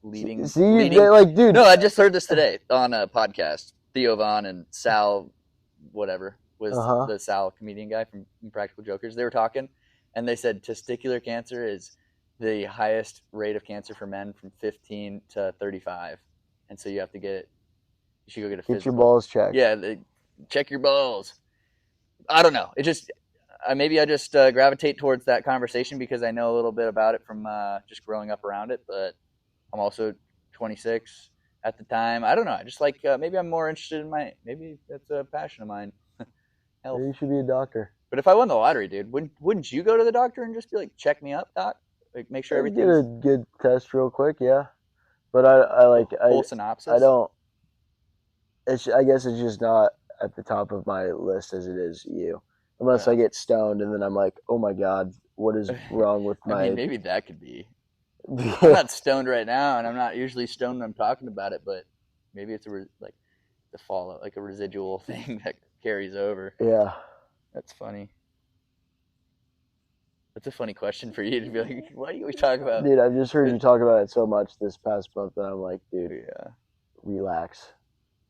leading? Like, dude. No, I just heard this today on a podcast. Theo Von and Sal, whatever, was the Sal comedian guy from Practical Jokers. They were talking, and they said testicular cancer is the highest rate of cancer for men from 15 to 35, and so you have to get it. You should go get a physical. Get your balls checked. Yeah, check your balls. I don't know. It just maybe I just gravitate towards that conversation because I know a little bit about it from just growing up around it. But I'm also 26 at the time. I don't know. I just like maybe I'm more interested in maybe that's a passion of mine. Health. Maybe you should be a doctor. But if I won the lottery, dude, wouldn't you go to the doctor and just be like, check me up, doc? Like make sure everything's... Get a good test real quick, yeah. But I full synopsis. I don't. I guess it's just not at the top of my list as it is you. Unless I get stoned and then I'm like, oh my God, what is wrong with my... I mean, maybe that could be. I'm not stoned right now, and I'm not usually stoned when I'm talking about it, but maybe it's like the fallout, like a residual thing that carries over. Yeah. That's funny. That's a funny question for you to be like, what do we talk about? Dude, I've just heard you talk about it so much this past month that I'm like, dude, relax.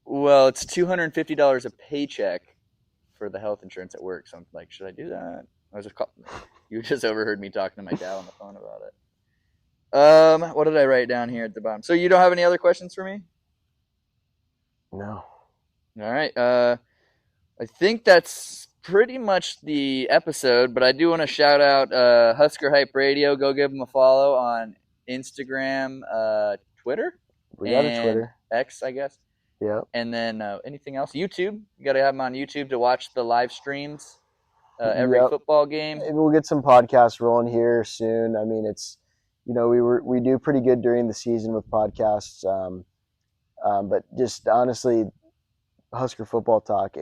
Well, it's $250 a paycheck for the health insurance at work. So I'm like, should I do that? You just overheard me talking to my dad on the phone about it. What did I write down here at the bottom? So you don't have any other questions for me? No. All right. I think that's pretty much the episode, but I do want to shout out Husker Hype Radio. Go give them a follow on Instagram, Twitter. We got a Twitter. X, I guess. Yeah. And then anything else? YouTube. You got to have them on YouTube to watch the live streams every football game. Maybe we'll get some podcasts rolling here soon. I mean, it's, we do pretty good during the season with podcasts. But just honestly, Husker football talk,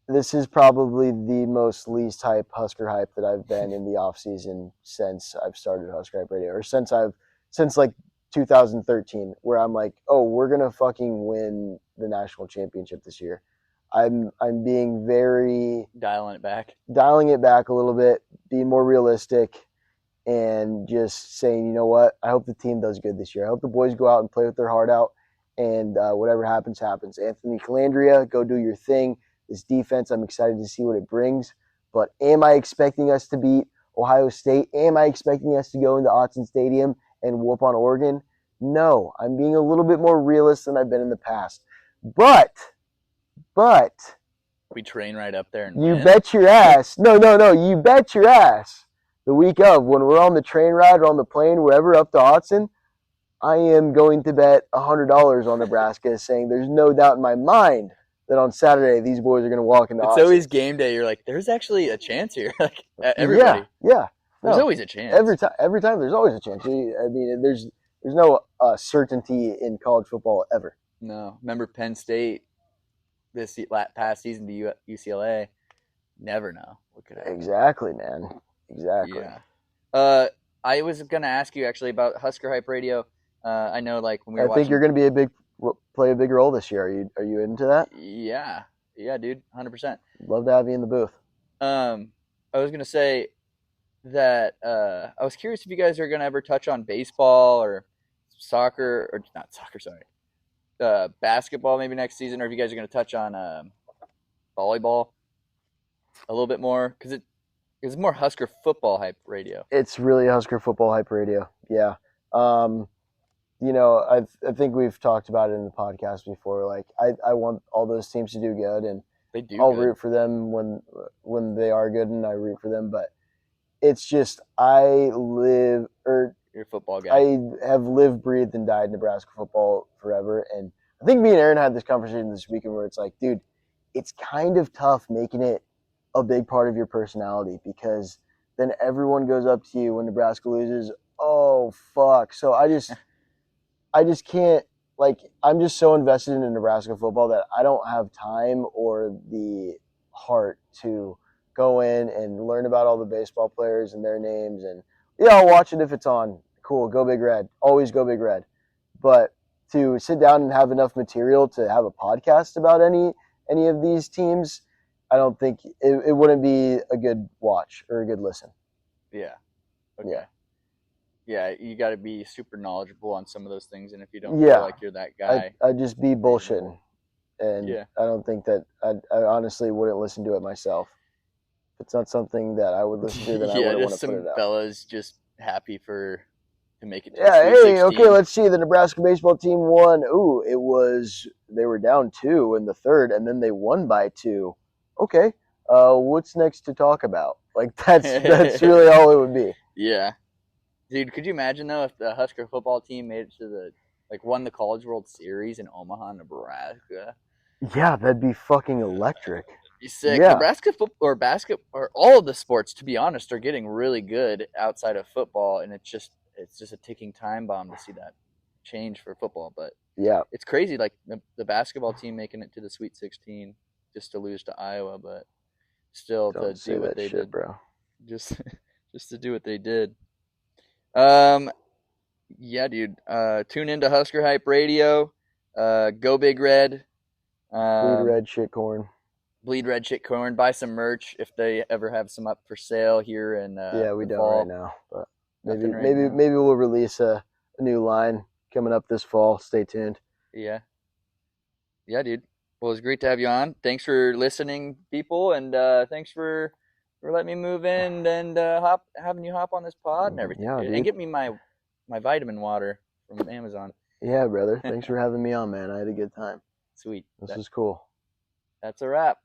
this is probably the most least hype Husker hype that I've been in the off season since I've started Husker Hype Radio, or since like 2013, where I'm like, oh, we're gonna fucking win the national championship this year. I'm being very dialing it back a little bit, being more realistic, and just saying, you know what, I hope the team does good this year. I hope the boys go out and play with their heart out, and whatever happens, happens. Anthony Calandria, go do your thing. this defense. I'm excited to see what it brings. But am I expecting us to beat Ohio State? Am I expecting us to go into Autzen Stadium and whoop on Oregon? No, I'm being a little bit more realist than I've been in the past. But we train right up there and you win. bet your ass. No, you bet your ass. The week of, when we're on the train ride or on the plane, wherever up to Autzen, I am going to bet $100 on Nebraska, saying there's no doubt in my mind that on Saturday these boys are going to walk into Autzen. It's always game day. You're like, there's actually a chance here. Like everybody. Yeah. There's always a chance. Every time there's always a chance. I mean, there's no certainty in college football ever. No. Remember Penn State this past season to UCLA? Never know what could happen. Exactly, man. Exactly. Yeah. I was going to ask you actually about Husker Hype Radio. I know, like, when we were watching... I think you're going to play a big role this year. Are you into that? Yeah, dude, 100%. Love to have you in the booth. I was gonna say that I was curious if you guys are gonna ever touch on baseball or soccer, or not soccer, sorry, basketball maybe next season, or if you guys are gonna touch on volleyball a little bit more, because it's more Husker football hype radio. It's really Husker football hype radio. Yeah. I think we've talked about it in the podcast before. Like, I want all those teams to do good, and they do. I'll root for them when they are good, and I root for them. But it's just you're a football guy. I have lived, breathed, and died Nebraska football forever, and I think me and Aaron had this conversation this weekend where it's like, dude, it's kind of tough making it a big part of your personality, because then everyone goes up to you when Nebraska loses. Oh, fuck. So I just can't, like, I'm just so invested in Nebraska football that I don't have time or the heart to go in and learn about all the baseball players and their names. And yeah, I'll watch it if it's on. Cool. Go Big Red. Always go Big Red. But to sit down and have enough material to have a podcast about any of these teams, I don't think it wouldn't be a good watch or a good listen. Yeah. Okay. Yeah, you got to be super knowledgeable on some of those things, and if you don't feel like you're that guy, I'd just be bullshitting, and I don't think that I honestly wouldn't listen to it myself. If it's not something that I would listen to, then I wouldn't want to put it out. Yeah, just some fellas just happy to make it to the Sweet 16. Okay, let's see. The Nebraska baseball team won. Ooh, they were down 2 in the third, and then they won by 2. Okay, what's next to talk about? Like, that's really all it would be. Yeah. Dude, could you imagine, though, if the Husker football team made it to won the College World Series in Omaha, Nebraska? Yeah, that'd be fucking electric. Be sick. Yeah. Nebraska football or basketball, or all of the sports, to be honest, are getting really good outside of football, and it's just a ticking time bomb to see that change for football. But yeah, it's crazy, like the basketball team making it to the Sweet 16 just to lose to Iowa, but still to do what they did, bro. Just to do what they did. Yeah, dude. Tune into Husker Hype Radio. Go Big Red. Bleed red shit corn. Bleed red shit corn. Buy some merch if they ever have some up for sale here in we don't fall. right now, but maybe we'll release a new line coming up this fall. Stay tuned. Yeah, dude. Well, it was great to have you on. Thanks for listening, people, and thanks for letting me move in and having you hop on this pod and everything. Yeah, dude. And get me my vitamin water from Amazon. Yeah, brother. Thanks for having me on, man. I had a good time. Sweet. This was cool. That's a wrap.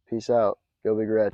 Peace out. Go Big Red.